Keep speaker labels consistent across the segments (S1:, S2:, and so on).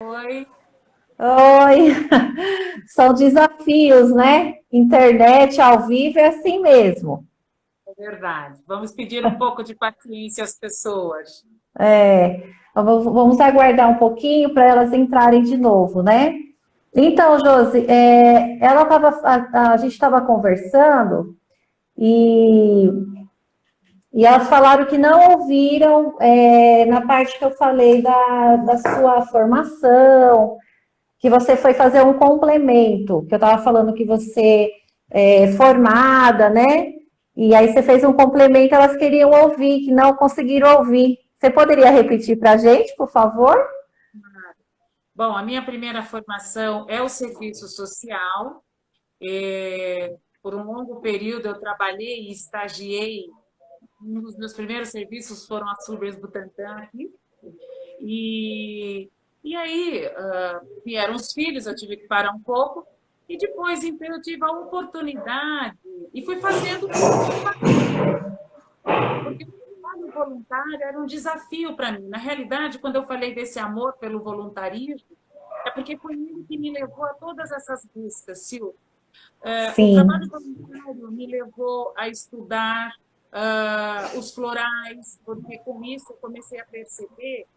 S1: Oi,
S2: Oi, são desafios, né? Internet ao vivo é assim mesmo.
S1: é verdade. Vamos pedir um pouco de paciência às pessoas.
S2: Vamos aguardar um pouquinho para elas entrarem de novo, né? Então, Josi, a gente estava conversando e, e elas falaram que não ouviram na parte que eu falei da sua formação, que você foi fazer um complemento, que eu estava falando que você é formada, né? E aí você fez um complemento, elas queriam ouvir, que não conseguiram ouvir. Você poderia repetir para a gente, por favor?
S1: Bom, a minha primeira formação é o serviço social. Por um longo período eu trabalhei e estagiei. Um dos meus primeiros serviços foram as Flores Butantã aqui. E, e aí vieram os filhos, eu tive que parar um pouco. E depois, então, eu tive a oportunidade e fui fazendo curso, porque o trabalho voluntário era um desafio para mim. Na realidade, quando eu falei desse amor pelo voluntarismo, é porque foi ele que me levou a todas essas buscas, Sil. O trabalho
S2: Sim,
S1: voluntário me levou a estudar os florais, porque com isso eu comecei a perceber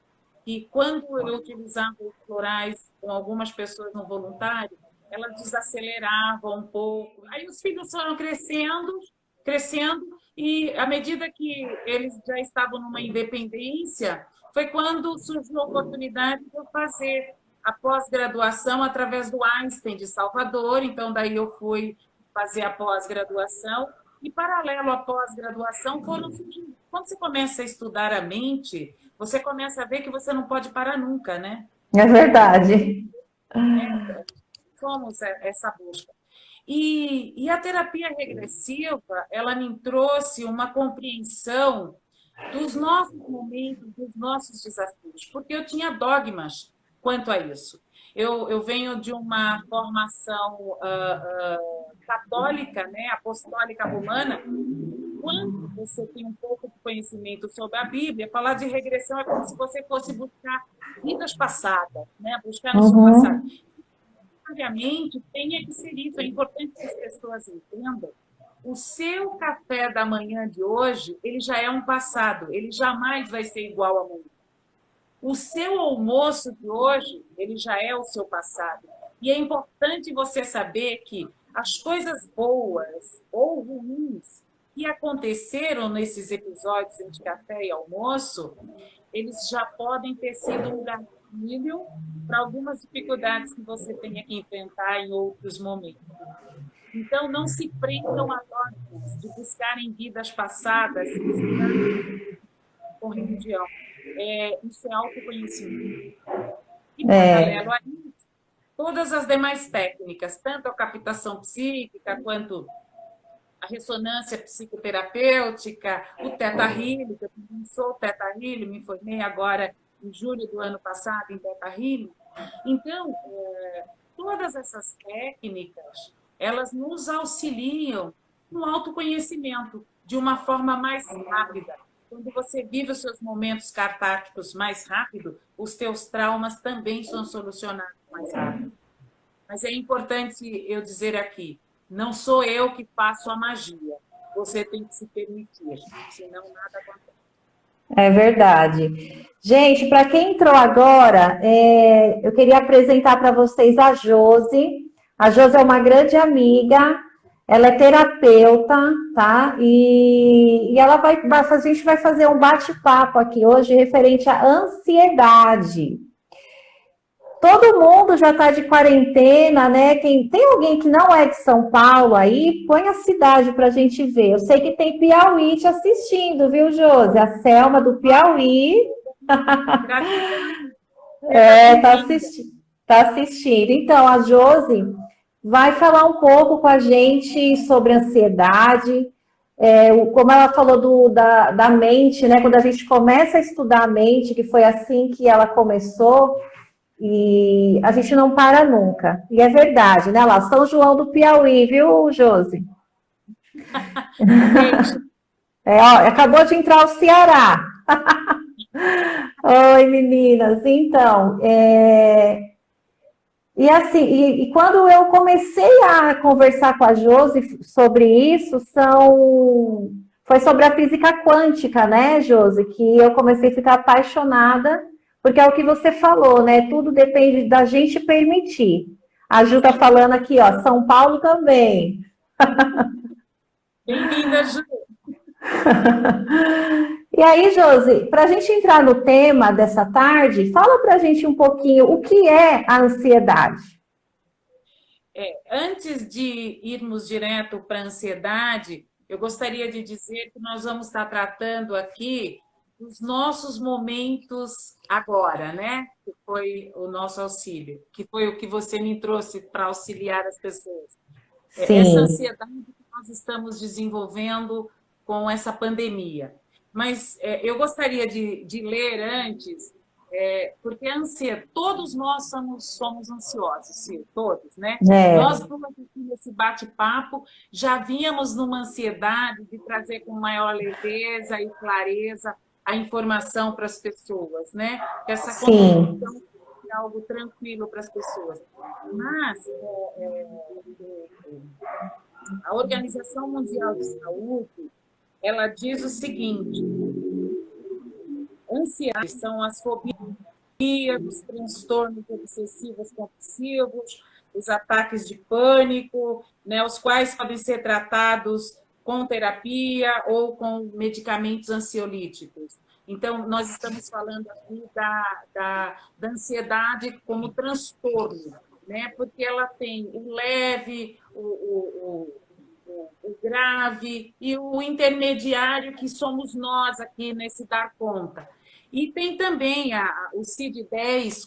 S1: que quando eu utilizava os florais com algumas pessoas no voluntário, elas desaceleravam um pouco. Aí os filhos foram crescendo, crescendo, e à medida que eles já estavam numa independência, foi quando surgiu a oportunidade de eu fazer a pós-graduação através do Einstein de Salvador. Então, daí eu fui fazer a pós-graduação. E, paralelo à pós-graduação, foram surgindo. Quando você começa a estudar a mente, você começa a ver que você não pode parar nunca, né?
S2: é verdade.
S1: Somos essa busca. E a terapia regressiva, ela me trouxe uma compreensão dos nossos momentos, dos nossos desafios, porque eu tinha dogmas quanto a isso. Eu venho de uma formação católica, né, apostólica romana. Quando você tem um pouco de conhecimento sobre a Bíblia, falar de regressão é como se você fosse buscar vidas passadas, né? Buscar no seu passado.
S2: Uhum,
S1: Obviamente, tem que ser isso. É importante que as pessoas entendam. O seu café da manhã de hoje, ele já é um passado. Ele jamais vai ser igual amanhã. O seu almoço de hoje, ele já é o seu passado. E é importante você saber que as coisas boas ou ruins que aconteceram nesses episódios entre café e almoço, eles já podem ter sido um gatilho para algumas dificuldades que você tenha que enfrentar em outros momentos. Então, não se prendam a dogmas de buscarem vidas passadas e estudar com religião. Isso é autoconhecimento. E, paralelo a isso, todas as demais técnicas, tanto a captação psíquica quanto a ressonância psicoterapêutica, o Theta Healing, que eu também sou Theta Healing, me formei agora em julho do ano passado em Theta Healing. Então, todas essas técnicas, elas nos auxiliam no autoconhecimento de uma forma mais rápida. Quando você vive os seus momentos catárticos mais rápido, os teus traumas também são solucionados mais rápido. Mas é importante eu dizer aqui, não sou eu que faço a magia. Você tem que se permitir, senão nada acontece.
S2: é verdade. Gente, para quem entrou agora, eu queria apresentar para vocês a Josi. A Josi é uma grande amiga, ela é terapeuta, tá? E ela a gente vai fazer um bate-papo aqui hoje referente à ansiedade. Todo mundo já está de quarentena, né? Tem alguém que não é de São Paulo aí? Põe a cidade para a gente ver. Eu sei que tem Piauí te assistindo, viu, Josi? A Selma do Piauí
S1: Gratidão, seja
S2: tá
S1: bem-vinda.
S2: assistindo. Tá assistindo. Então, a Josi vai falar um pouco com a gente sobre ansiedade, como ela falou da mente, né? Quando a gente começa a estudar a mente, que foi assim que ela começou, e a gente não para nunca. E é verdade, né? Lá, São João do Piauí, viu, Josi?
S1: Um beijo.
S2: Ó, acabou de entrar o Ceará. Oi, meninas. Então, e assim, e quando eu comecei a conversar com a Josi sobre isso, foi sobre a física quântica, né, Josi? Que eu comecei a ficar apaixonada, porque é o que você falou, né? Tudo depende da gente permitir. A Ju tá falando aqui, ó, São Paulo também.
S1: Bem-vinda, Ju.
S2: E aí, Josi, para a gente entrar no tema dessa tarde, fala para a gente um pouquinho o que é a ansiedade.
S1: Antes de irmos direto para a ansiedade, eu gostaria de dizer que nós vamos estar tratando aqui dos nossos momentos agora, né? Que foi o nosso auxílio, que foi o que você me trouxe para auxiliar as pessoas. Essa
S2: Sim,
S1: ansiedade que nós estamos desenvolvendo com essa pandemia. Mas eu gostaria de ler antes, porque a ansiedade, todos nós somos ansiosos, sim, todos, né? Nós,
S2: é,
S1: duas aqui nesse bate-papo, já vínhamos numa ansiedade de trazer com maior leveza e clareza a informação para as pessoas, né? Essa
S2: sim,
S1: comunicação é algo tranquilo para as pessoas. Mas a Organização Mundial de Saúde, ela diz o seguinte: ansiedade são as fobias, os transtornos obsessivos compulsivos, os ataques de pânico, né, os quais podem ser tratados com terapia ou com medicamentos ansiolíticos. Então, nós estamos falando aqui da ansiedade como transtorno, né? Porque ela tem o leve, o grave e o intermediário, que somos nós aqui nesse dar conta. E tem também o CID-10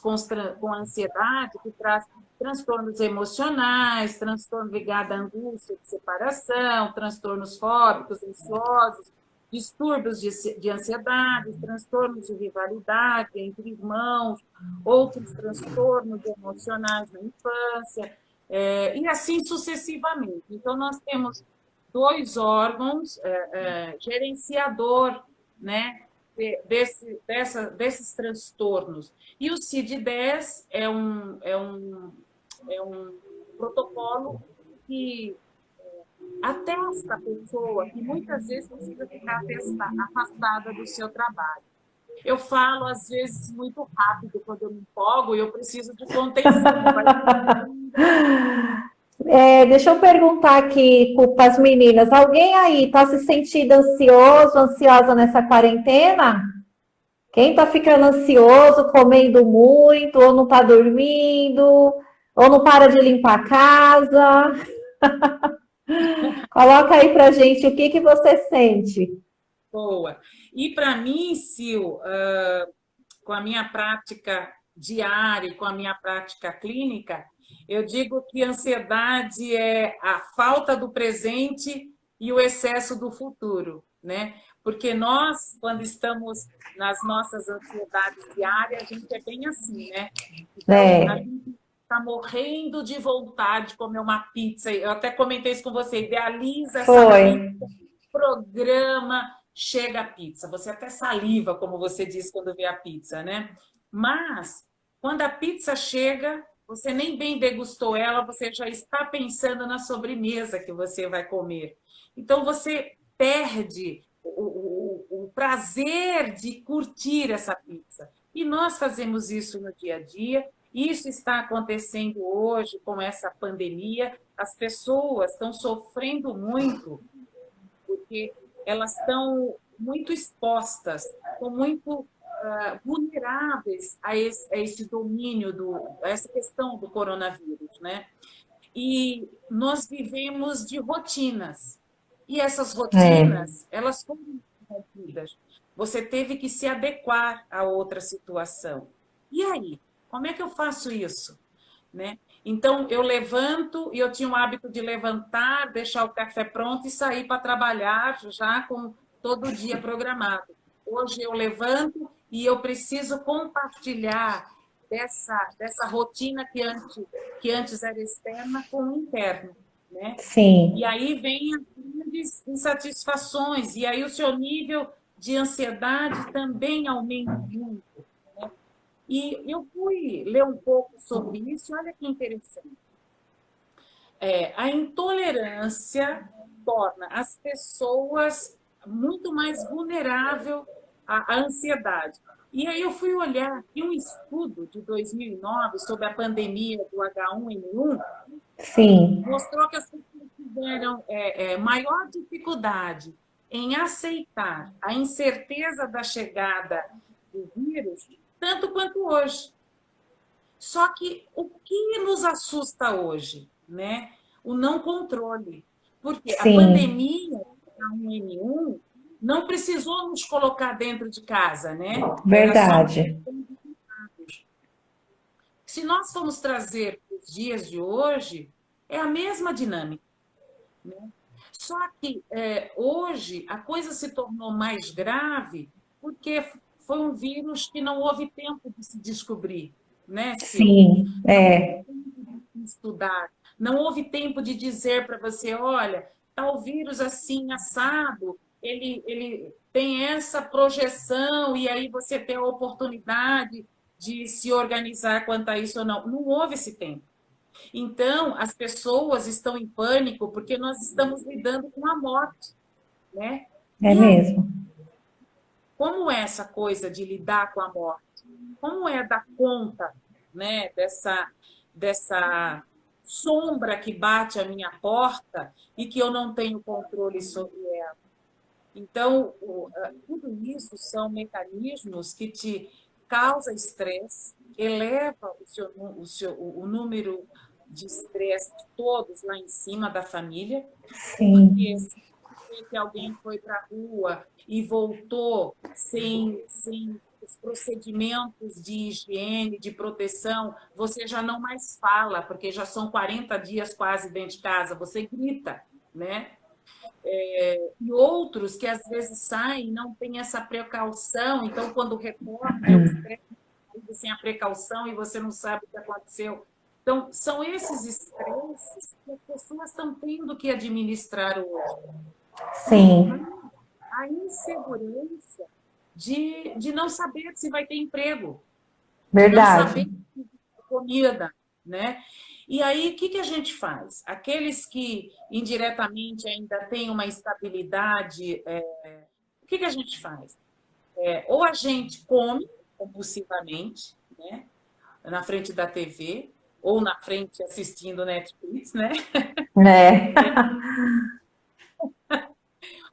S1: com ansiedade, que traz transtornos emocionais, transtorno ligado à angústia de separação, transtornos fóbicos, ansiosos, distúrbios de ansiedade, transtornos de rivalidade entre irmãos, outros transtornos emocionais na infância, e assim sucessivamente. Então, nós temos dois órgãos gerenciador, né, desses transtornos. E o CID-10 é um protocolo que atesta a pessoa que muitas vezes precisa ficar afastada do seu trabalho. Eu falo, às vezes, muito rápido quando eu me empolgo e eu preciso de contenção.
S2: deixa eu perguntar aqui para as meninas, alguém aí está se sentindo ansioso, ansiosa nessa quarentena? Quem está ficando ansioso, comendo muito, ou não está dormindo, ou não para de limpar a casa? Coloca aí pra gente o que você sente.
S1: Boa. E para mim, Sil, com a minha prática diária e com a minha prática clínica, eu digo que ansiedade é a falta do presente e o excesso do futuro, né? Porque nós, quando estamos nas nossas ansiedades diárias, a gente é bem assim, né? Então, a
S2: É,
S1: gente está morrendo de vontade de comer uma pizza. Eu até comentei isso com você, idealiza essa
S2: foi.
S1: pizza, programa, chega a pizza. Você até saliva, como você disse quando vê a pizza, né? Mas, quando a pizza chega, você nem bem degustou ela, você já está pensando na sobremesa que você vai comer. Então, você perde o prazer de curtir essa pizza. E nós fazemos isso no dia a dia. Isso está acontecendo hoje com essa pandemia. As pessoas estão sofrendo muito porque elas estão muito expostas, estão muito vulneráveis a esse domínio, a essa questão do coronavírus, né? E nós vivemos de rotinas. E essas
S2: É.
S1: rotinas, elas foram interrompidas. Você teve que se adequar a outra situação. E aí? Como é que eu faço isso? Né? Então, eu levanto, e eu tinha o hábito de levantar, deixar o café pronto e sair para trabalhar já com todo o dia programado. Hoje eu levanto e eu preciso compartilhar dessa rotina que antes era externa com o interno. Né? E
S2: Sim,
S1: aí vem as grandes insatisfações, e aí o seu nível de ansiedade também aumenta muito. E eu fui ler um pouco sobre isso, olha que interessante. A intolerância torna as pessoas muito mais vulneráveis à ansiedade. E aí eu fui olhar e um estudo de 2009 sobre a pandemia do H1N1
S2: Sim,
S1: mostrou que as pessoas tiveram maior dificuldade em aceitar a incerteza da chegada do vírus, tanto quanto hoje. Só que o que nos assusta hoje, né? O não controle. Porque a
S2: sim,
S1: pandemia da H1N1 não precisou nos colocar dentro de casa, né? Era só uma
S2: verdade.
S1: questão de cuidados. Se nós formos trazer os dias de hoje, é a mesma dinâmica. Só que hoje a coisa se tornou mais grave porque foi um vírus que não houve tempo de se descobrir, né, Sil?
S2: Sim,
S1: Não houve
S2: é,
S1: tempo de estudar, não houve tempo de dizer para você, olha, tal vírus assim, assado, ele tem essa projeção e aí você tem a oportunidade de se organizar quanto a isso ou não. Não houve esse tempo. Então, as pessoas estão em pânico porque nós estamos lidando com a morte, né?
S2: é
S1: E aí,
S2: mesmo.
S1: como é essa coisa de lidar com a morte? Como é dar conta, né, dessa sombra que bate à minha porta e que eu não tenho controle sobre ela? Então, tudo isso são mecanismos que te causam estresse, eleva o número de estresse de todos lá em cima da família, porque
S2: Sim,
S1: se que alguém foi para a rua e voltou sem os procedimentos de higiene, de proteção, você já não mais fala, porque já são 40 dias quase dentro de casa, você grita, né? E outros que às vezes saem e não têm essa precaução, então quando retorna é o estresse sem a precaução e você não sabe o que aconteceu. Então, são esses estresses que as pessoas estão tendo que administrar hoje. E
S2: sim,
S1: a insegurança de não saber se vai ter emprego, de não
S2: verdade.
S1: saber se vai ter comida, né? E aí, o que a gente faz? Aqueles que indiretamente ainda têm uma estabilidade, o que a gente faz? Ou a gente come compulsivamente, né? Na frente da TV, ou na frente assistindo Netflix, né?
S2: É,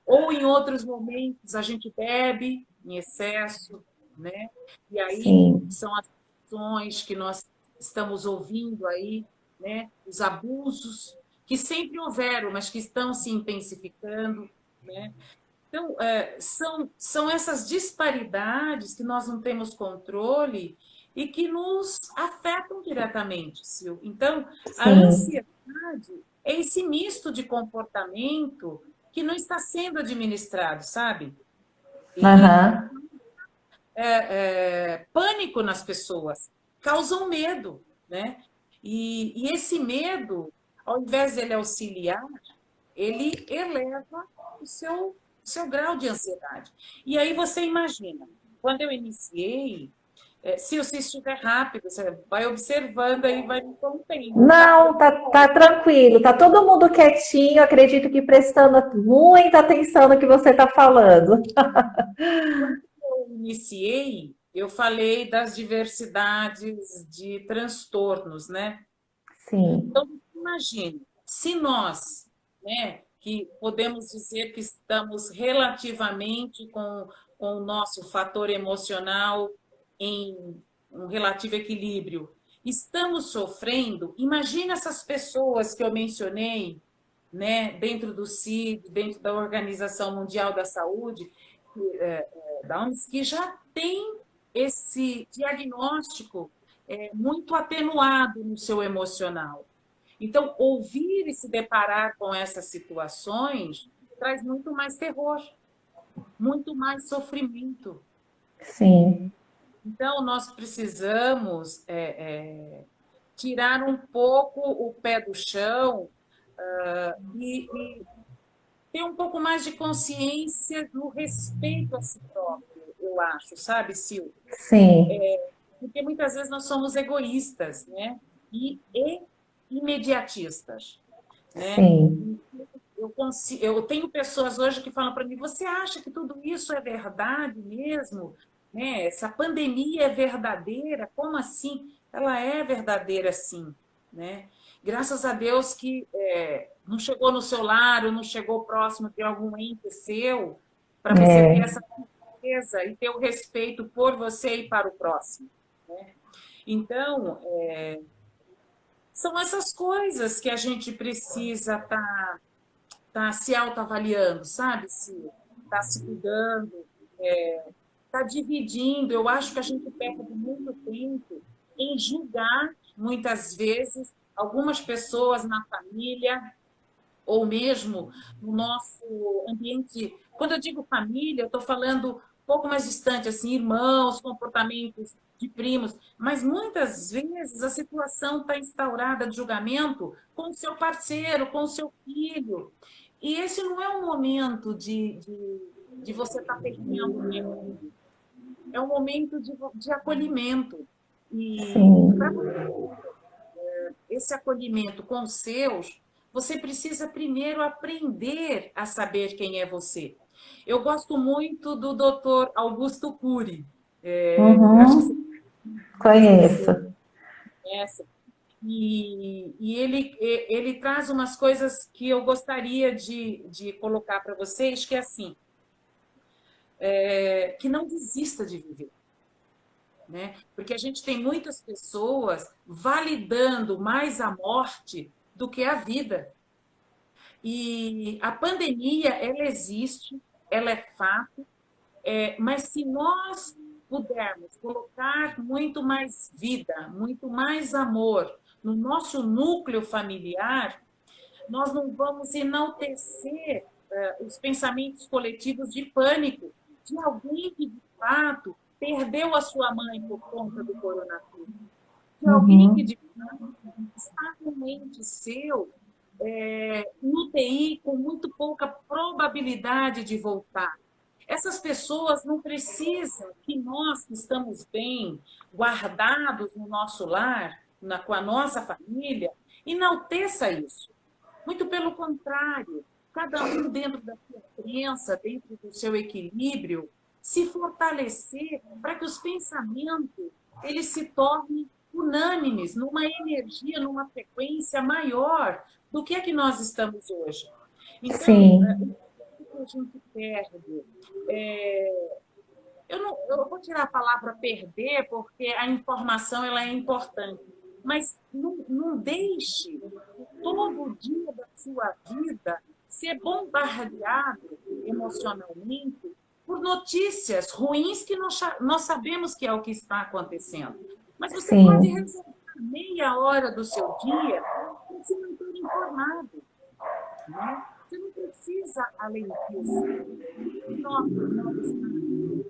S1: Ou em outros momentos a gente bebe em excesso, né? E aí
S2: sim,
S1: são as ações que nós estamos ouvindo aí, né? Os abusos que sempre houveram, mas que estão se intensificando, né? Então, são essas disparidades que nós não temos controle e que nos afetam diretamente, Sil. Então, a
S2: sim.
S1: ansiedade é esse misto de comportamento que não está sendo administrado, sabe? E
S2: Aham,
S1: pânico nas pessoas, causam medo, né? E esse medo, ao invés de ele auxiliar, ele eleva o seu grau de ansiedade. E aí você imagina, quando eu iniciei, se você estiver rápido, você vai observando aí, vai me contendo, tá?
S2: não, tá tranquilo, tá todo mundo quietinho, acredito que prestando muita atenção no que você está falando.
S1: Quando eu iniciei, eu falei das diversidades de transtornos, né?
S2: Sim,
S1: Então, imagine, se nós, né, que podemos dizer que estamos relativamente com o nosso fator emocional em um relativo equilíbrio, estamos sofrendo, imagine essas pessoas que eu mencionei, né, dentro do CID, dentro da Organização Mundial da Saúde, da OMS, que já tem esse diagnóstico muito atenuado no seu emocional. Então, ouvir e se deparar com essas situações traz muito mais terror, muito mais sofrimento.
S2: sim,
S1: Então, nós precisamos tirar um pouco o pé do chão e ter um pouco mais de consciência no respeito a si próprio, eu acho, sabe, Sil?
S2: sim.
S1: porque muitas vezes nós somos egoístas, né? E imediatistas, né?
S2: Sim,
S1: Eu tenho pessoas hoje que falam para mim: você acha que tudo isso é verdade mesmo? Né? Essa pandemia é verdadeira? Como assim? Ela é verdadeira, sim, né? Graças a Deus que não chegou no seu lar, ou não chegou próximo de algum ente seu, para você ter
S2: é,
S1: essa certeza e ter o respeito por você e para o próximo, né? Então, são essas coisas que a gente precisa estar se autoavaliando, sabe? Se está se cuidando, está dividindo. Eu acho que a gente perde muito tempo em julgar, muitas vezes, algumas pessoas na família, ou mesmo no nosso ambiente. Quando eu digo família, eu estou falando um pouco mais distante, assim, irmãos, comportamentos de primos, mas muitas vezes a situação está instaurada de julgamento com o seu parceiro, com o seu filho. E esse não é um momento de você estar perdendo tempo, é um momento de acolhimento. E para
S2: sim.
S1: esse acolhimento com os seus, você precisa primeiro aprender a saber quem é você. Eu gosto muito do Dr. Augusto Cury. Eu acho que você,
S2: Uhum,
S1: não sei se você
S2: conheço.
S1: conhece. E ele traz umas coisas que eu gostaria de colocar para vocês, que é assim, que não desista de viver. Né? Porque a gente tem muitas pessoas validando mais a morte do que a vida. E a pandemia, ela existe, ela é fato, mas se nós pudermos colocar muito mais vida, muito mais amor no nosso núcleo familiar, nós não vamos enaltecer os pensamentos coletivos de pânico de alguém que, de fato, perdeu a sua mãe por conta do coronavírus, de alguém que,
S2: Uhum,
S1: de fato, está com um ente seu no UTI com muito pouca probabilidade de voltar. Essas pessoas não precisam que nós que estamos bem, guardados no nosso lar, com a nossa família, enalteça isso. Muito pelo contrário, cada um dentro da sua crença, dentro do seu equilíbrio, se fortalecer para que os pensamentos eles se tornem unânimes, numa energia, numa frequência maior do que a que nós estamos hoje. Então,
S2: sim,
S1: o que a gente perde? Eu vou tirar a palavra perder, porque a informação ela é importante, mas não deixe todo dia da sua vida ser bombardeado emocionalmente por notícias ruins que nós sabemos que é o que está acontecendo. Mas você pode
S2: sim.
S1: reservar meia hora do seu dia para se manter informado, né? Você não precisa além disso. Nosso estado,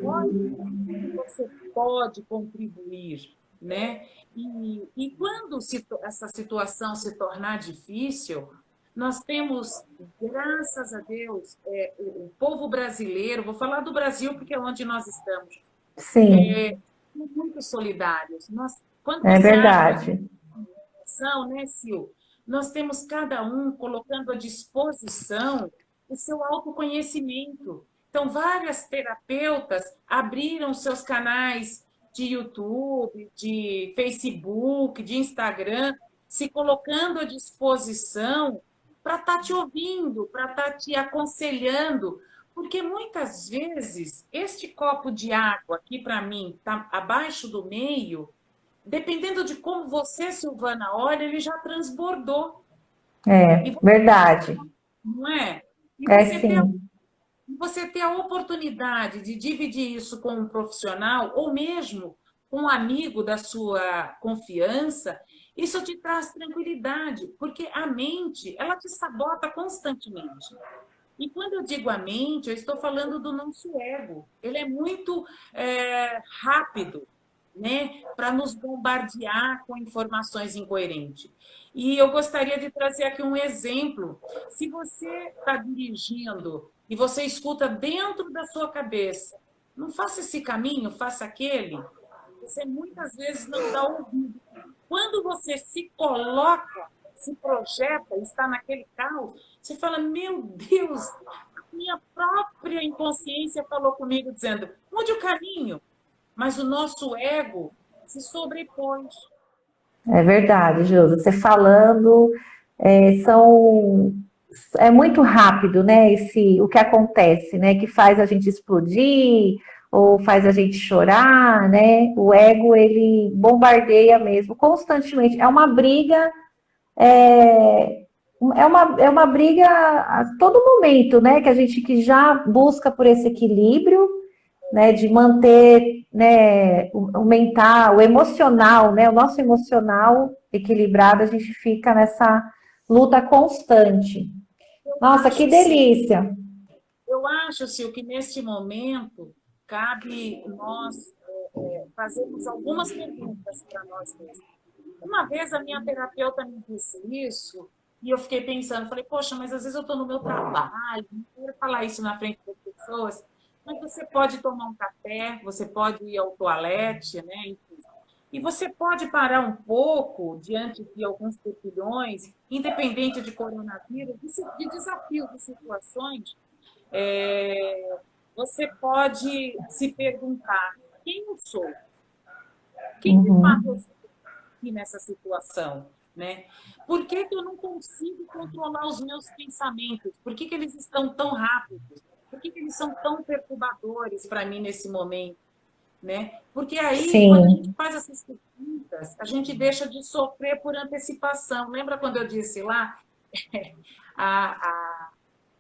S1: olhe como você pode contribuir, né? E quando essa situação se tornar difícil, nós temos, graças a Deus, o povo brasileiro, vou falar do Brasil porque é onde nós estamos,
S2: Sim,
S1: muito solidários. Quando
S2: é
S1: você abre uma
S2: verdade.
S1: discussão, né, Sil? Nós temos cada um colocando à disposição o seu autoconhecimento. Então, várias terapeutas abriram seus canais de YouTube, de Facebook, de Instagram, se colocando à disposição para estar te ouvindo, para estar te aconselhando, porque muitas vezes este copo de água aqui para mim está abaixo do meio, dependendo de como você, Silvana, olha, ele já transbordou. E
S2: É verdade.
S1: não é? E
S2: É
S1: você
S2: sim.
S1: ter a oportunidade de dividir isso com um profissional ou mesmo com um amigo da sua confiança, isso te traz tranquilidade, porque a mente, ela te sabota constantemente. E quando eu digo a mente, eu estou falando do nosso ego. Ele é muito rápido, né, para nos bombardear com informações incoerentes. E eu gostaria de trazer aqui um exemplo. Se você está dirigindo e você escuta dentro da sua cabeça, não faça esse caminho, faça aquele. Você muitas vezes não dá ouvido. Quando você se coloca, se projeta, está naquele caos, você fala, meu Deus, a minha própria inconsciência falou comigo, dizendo, mude o caminho. Mas o nosso ego se sobrepôs.
S2: É verdade, Josi. Você falando, é muito rápido, né? O que acontece, né? Que faz a gente explodir ou faz a gente chorar, né? O ego ele bombardeia mesmo constantemente. É uma briga, é uma briga a todo momento, né? Que a gente que já busca por esse equilíbrio, né, de manter, né, o mental, o emocional, né, o nosso emocional equilibrado, a gente fica nessa luta constante.
S1: Eu
S2: Nossa, que
S1: acho, sim,
S2: delícia!
S1: eu acho, Sil, que neste momento cabe nós fazermos algumas perguntas para nós mesmos. Uma vez a minha terapeuta me disse isso e eu fiquei pensando, falei, poxa, mas às vezes eu estou no meu trabalho, não quero falar isso na frente das pessoas, mas você pode tomar um café, você pode ir ao toalete, né? Enfim. E você pode parar um pouco diante de alguns turbilhões, independente de coronavírus, de desafios, de situações, você pode se perguntar, quem eu sou? Quem de fato eu
S2: Uhum.
S1: sou aqui nessa situação? Né? Por que eu não consigo controlar os meus pensamentos? Por que eles estão tão rápidos? Por que eles são tão perturbadores para mim nesse momento? Né? Porque aí, quando a gente
S2: Sim,
S1: faz essas perguntas, a gente deixa de sofrer por antecipação. Lembra quando eu disse lá? a, a,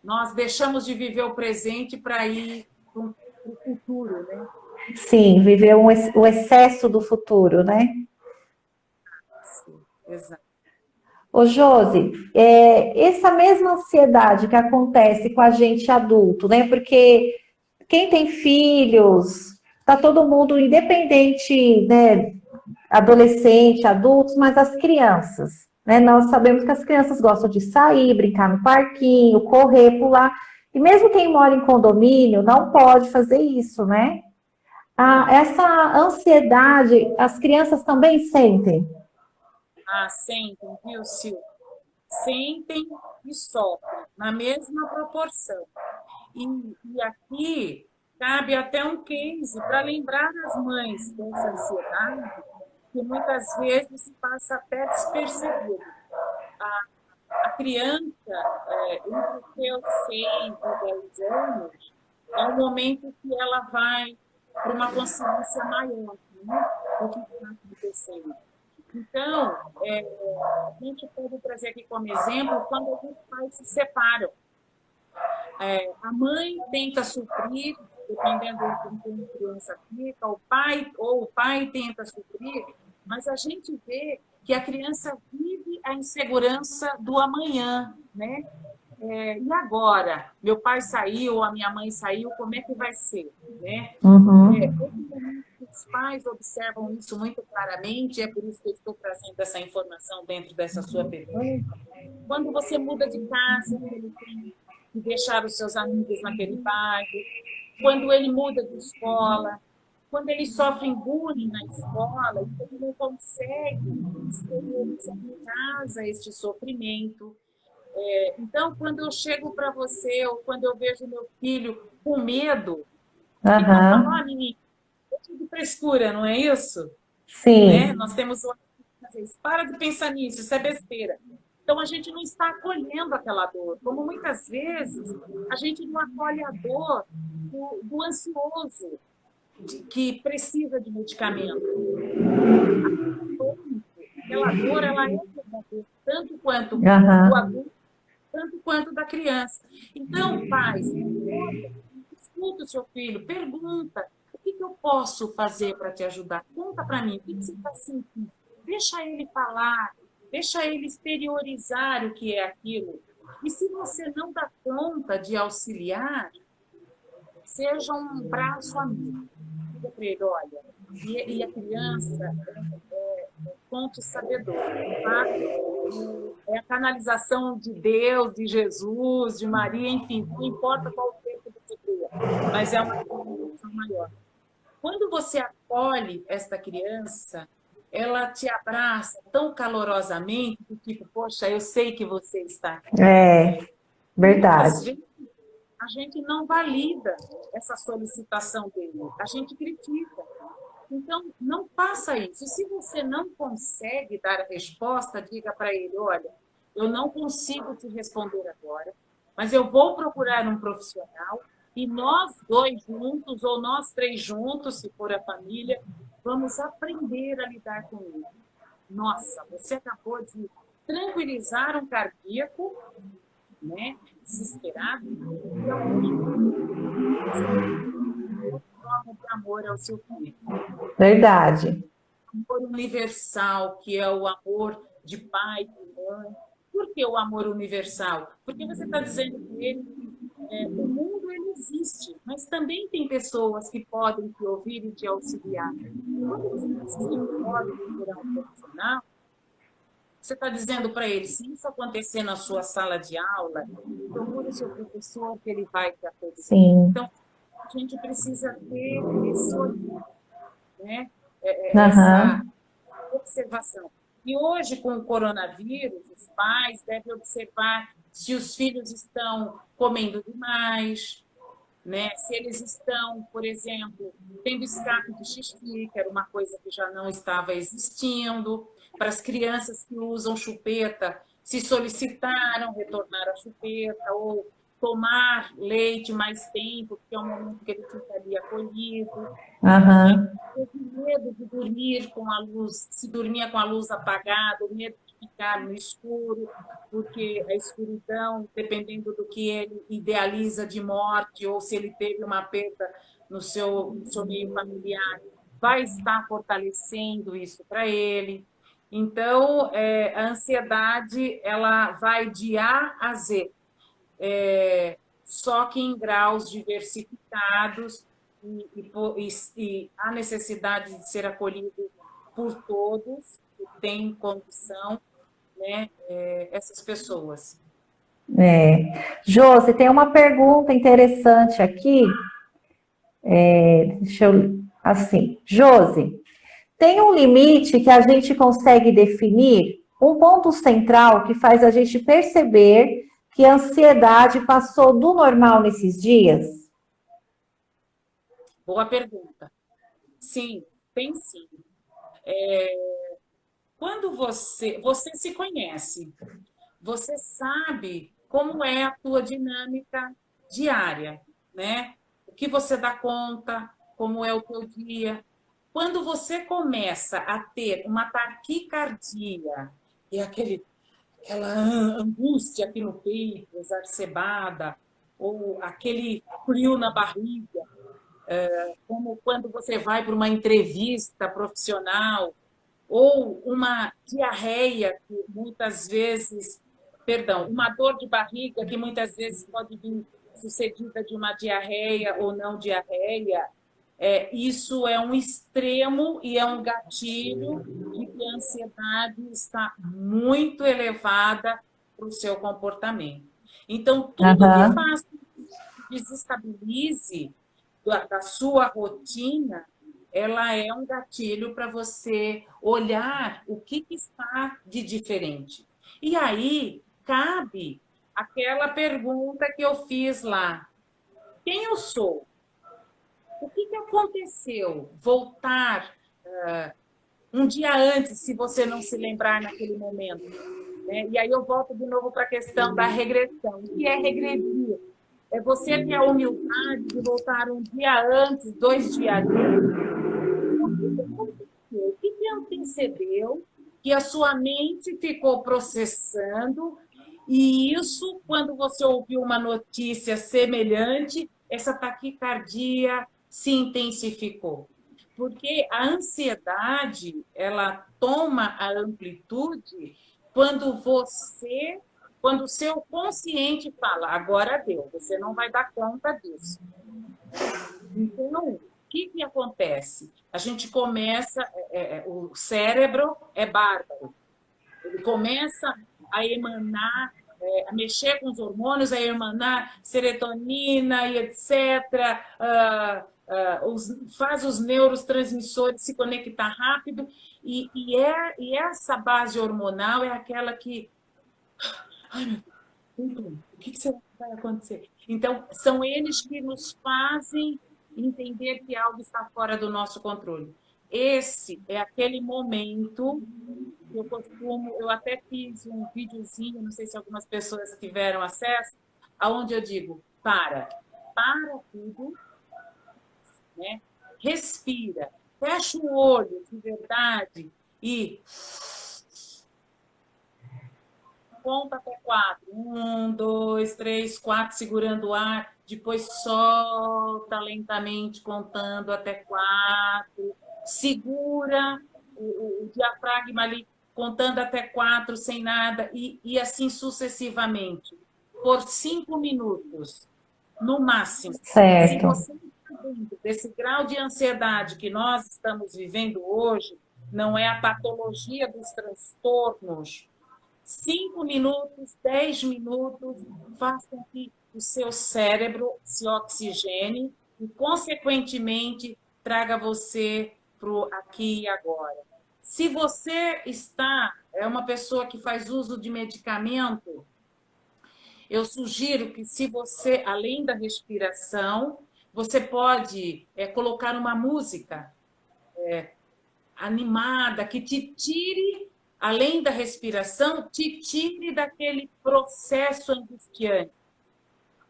S1: nós deixamos de viver o presente para ir para o futuro, né?
S2: sim, viver o excesso do futuro, né?
S1: Sim, exato.
S2: Ô, Josi, essa mesma ansiedade que acontece com a gente adulto, né? Porque quem tem filhos, tá todo mundo independente, né? Adolescente, adultos, mas as crianças, né? Nós sabemos que as crianças gostam de sair, brincar no parquinho, correr, pular. E mesmo quem mora em condomínio não pode fazer isso, né?
S1: Não.
S2: Essa ansiedade, as crianças também sentem.
S1: Ah, sentem, viu, Sil? Sentem e sofrem na mesma proporção. E aqui cabe até um case para lembrar as mães dessa ansiedade, que muitas vezes passa até despercebido. A, a criança, entre os seus 6 e 10 anos, é o momento que ela vai para uma consciência maior, né, do que está acontecendo. Então, a gente pode trazer aqui como exemplo quando alguns pais se separam. A mãe tenta suprir, dependendo de como a criança fica, o pai tenta suprir, mas a gente vê que a criança vive a insegurança do amanhã, né? E agora? Meu pai saiu, a minha mãe saiu, como é que vai ser? Né?
S2: Uhum.
S1: Os pais observam isso muito claramente, é por isso que eu estou trazendo essa informação dentro dessa sua pergunta. Quando você muda de casa, ele tem que deixar os seus amigos naquele bairro, quando ele muda de escola, quando ele sofre bullying na escola, ele não consegue exteriorizar em casa este sofrimento. Então, quando eu chego para você, ou quando eu vejo meu filho com medo, o que eu falo? Ah,
S2: Aham.
S1: menino, é de frescura, não é isso? Né?
S2: Sim.
S1: Nós temos para de pensar nisso, isso é besteira. Então a gente não está acolhendo aquela dor, como muitas vezes a gente não acolhe a dor do ansioso, que precisa de medicamento. Aquela dor, ela é verdadeira, tanto quanto do
S2: Aham.
S1: adulto, tanto quanto da criança. Então, pais, escuta o seu filho, pergunta, o que eu posso fazer para te ajudar? Conta para mim, o que você está sentindo? Deixa ele falar, deixa ele exteriorizar o que é aquilo. E se você não dá conta de auxiliar, seja um braço amigo. Diga para ele, olha, e a criança é fonte sabedora, tá? É a canalização de Deus, de Jesus, de Maria, enfim, não importa qual tempo você cria, mas é uma canalização maior. Quando você acolhe esta criança, ela te abraça tão calorosamente, que tipo, poxa, eu sei que você está aqui.
S2: É,
S1: Muitas
S2: verdade.
S1: vezes a gente não valida essa solicitação dele, a gente critica. Então, não faça isso. Se você não consegue dar a resposta, diga para ele, olha, eu não consigo te responder agora, mas eu vou procurar um profissional e nós dois juntos, ou nós três juntos, se for a família, vamos aprender a lidar com ele. Nossa, você acabou de tranquilizar um cardíaco, né, desesperado, e ao mesmo tempo, forma de amor ao seu filho.
S2: Verdade.
S1: Amor universal, que é o amor de pai e mãe. Por que o amor universal? Porque você está dizendo para ele que o mundo ele existe, mas também tem pessoas que podem te ouvir e te auxiliar. Quando você precisa de pode procurar um profissional, você está dizendo para ele, se isso acontecer na sua sala de aula, procure o seu professor que ele vai te atender.
S2: Sim.
S1: Então, a gente precisa ter esse olhar, né? Essa
S2: Aham.
S1: observação. E hoje, com o coronavírus, os pais devem observar se os filhos estão comendo demais, né? Se eles estão, por exemplo, tendo escape de xixi, que era uma coisa que já não estava existindo. Para as crianças que usam chupeta, se solicitaram retornar à chupeta ou tomar leite mais tempo, porque é um momento que ele ficaria acolhido.
S2: Aham.
S1: Teve medo de dormir com a luz, se dormia com a luz apagada, o medo de ficar no escuro, porque a escuridão, dependendo do que ele idealiza de morte, ou se ele teve uma perda no seu meio familiar, vai estar fortalecendo isso para ele. Então, a ansiedade ela vai de A a Z, só que em graus diversificados e há necessidade de ser acolhido por todos que têm condição, né, essas pessoas.
S2: Josi, tem uma pergunta interessante aqui. Deixa eu. Assim, Josi, tem um limite que a gente consegue definir? Um ponto central que faz a gente perceber que a ansiedade passou do normal nesses dias?
S1: Boa pergunta. Sim, tem sim. Quando você se conhece, você sabe como é a tua dinâmica diária, né? O que você dá conta, como é o teu dia. Quando você começa a ter uma taquicardia e aquela angústia aqui no peito, exacerbada, ou aquele frio na barriga, como quando você vai para uma entrevista profissional, ou uma diarreia que muitas vezes, perdão, uma dor de barriga que muitas vezes pode vir sucedida de uma diarreia ou não diarreia, isso é um extremo e é um gatilho de que a ansiedade está muito elevada para o seu comportamento. Então, tudo que
S2: Aham.
S1: faz desestabilize da sua rotina, ela é um gatilho para você olhar o que está de diferente. E aí cabe aquela pergunta que eu fiz lá: quem eu sou? O que aconteceu? Voltar um dia antes, se você não se lembrar naquele momento. Né? E aí eu volto de novo para a questão da regressão. O que é regredir? É você ter a humildade de voltar um dia antes, 2 dias antes. O que antecedeu que a sua mente ficou processando e isso, quando você ouviu uma notícia semelhante, essa taquicardia se intensificou. Porque a ansiedade, ela toma a amplitude quando o seu consciente fala, agora deu, você não vai dar conta disso. Então, o que acontece? A gente começa, o cérebro é bárbaro, ele começa a emanar, a mexer com os hormônios, a emanar serotonina e etc., faz os neurotransmissores se conectar rápido, e essa base hormonal é aquela que... Ai, meu Deus, o que será que vai acontecer? Então, são eles que nos fazem entender que algo está fora do nosso controle. Esse é aquele momento que eu até fiz um videozinho, não sei se algumas pessoas tiveram acesso, aonde eu digo, para tudo, né? Respira, fecha o olho de verdade e conta até 4. 1, 2, 3, 4, segurando o ar. Depois solta lentamente, contando até 4. Segura o diafragma ali, contando até 4, sem nada. E assim sucessivamente. Por 5 minutos, no máximo. Se
S2: Certo.
S1: você está dentro desse grau de ansiedade que nós estamos vivendo hoje, não é a patologia dos transtornos, 5 minutos, 10 minutos, faz com que o seu cérebro se oxigene e, consequentemente, traga você para o aqui e agora. Se você é uma pessoa que faz uso de medicamento, eu sugiro que, se você, além da respiração, você pode colocar uma música animada, que te tire, além da respiração, te tire daquele processo angustiante.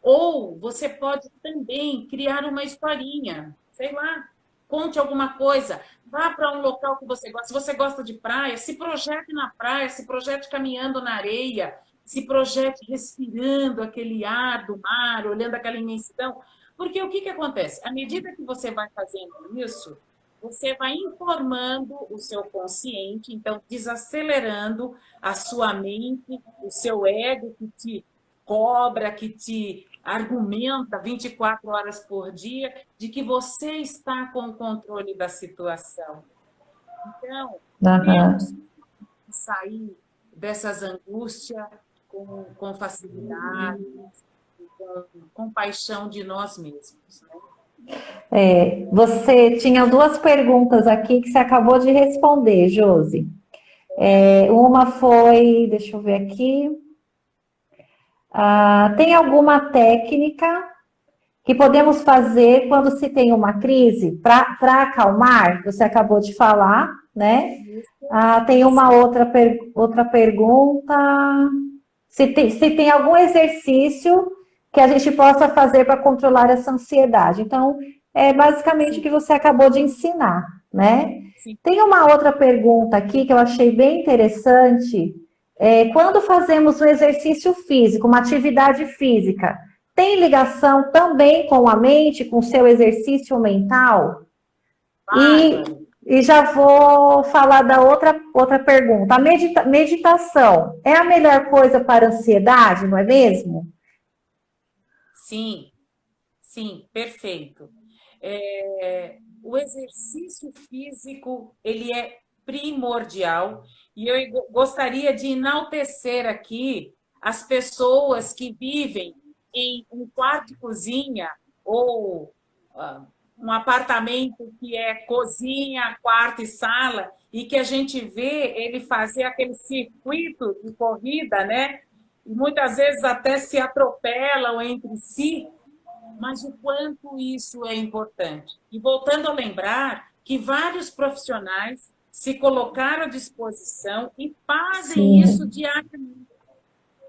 S1: Ou você pode também criar uma historinha, sei lá, conte alguma coisa, vá para um local que você gosta. Se você gosta de praia, se projete na praia, se projete caminhando na areia, se projete respirando aquele ar do mar, olhando aquela imensidão. Porque o que acontece? À medida que você vai fazendo isso, você vai informando o seu consciente, então desacelerando a sua mente, o seu ego que te cobra, que te argumenta 24 horas por dia, de que você está com o controle da situação. Então, temos
S2: Uhum.
S1: que sair dessas angústias com facilidade, com compaixão de nós mesmos, né?
S2: Você tinha duas perguntas aqui que você acabou de responder, Josi. Uma foi, deixa eu ver aqui. Tem alguma técnica que podemos fazer quando se tem uma crise para acalmar? Você acabou de falar, né? Tem uma outra pergunta. Se tem algum exercício que a gente possa fazer para controlar essa ansiedade. Então, é basicamente o que você acabou de ensinar, né?
S1: Sim.
S2: Tem uma outra pergunta aqui que eu achei bem interessante. Quando fazemos um exercício físico, uma atividade física, tem ligação também com a mente, com o seu exercício mental? E já vou falar da outra pergunta. A meditação é a melhor coisa para a ansiedade, não é mesmo?
S1: Sim, perfeito. O exercício físico, ele é primordial, e eu gostaria de enaltecer aqui as pessoas que vivem em um quarto e cozinha, ou um apartamento que é cozinha, quarto e sala, e que a gente vê ele fazer aquele circuito de corrida, né? E muitas vezes até se atropelam entre si, mas o quanto isso é importante. E voltando a lembrar que vários profissionais se colocaram à disposição e fazem isso diariamente,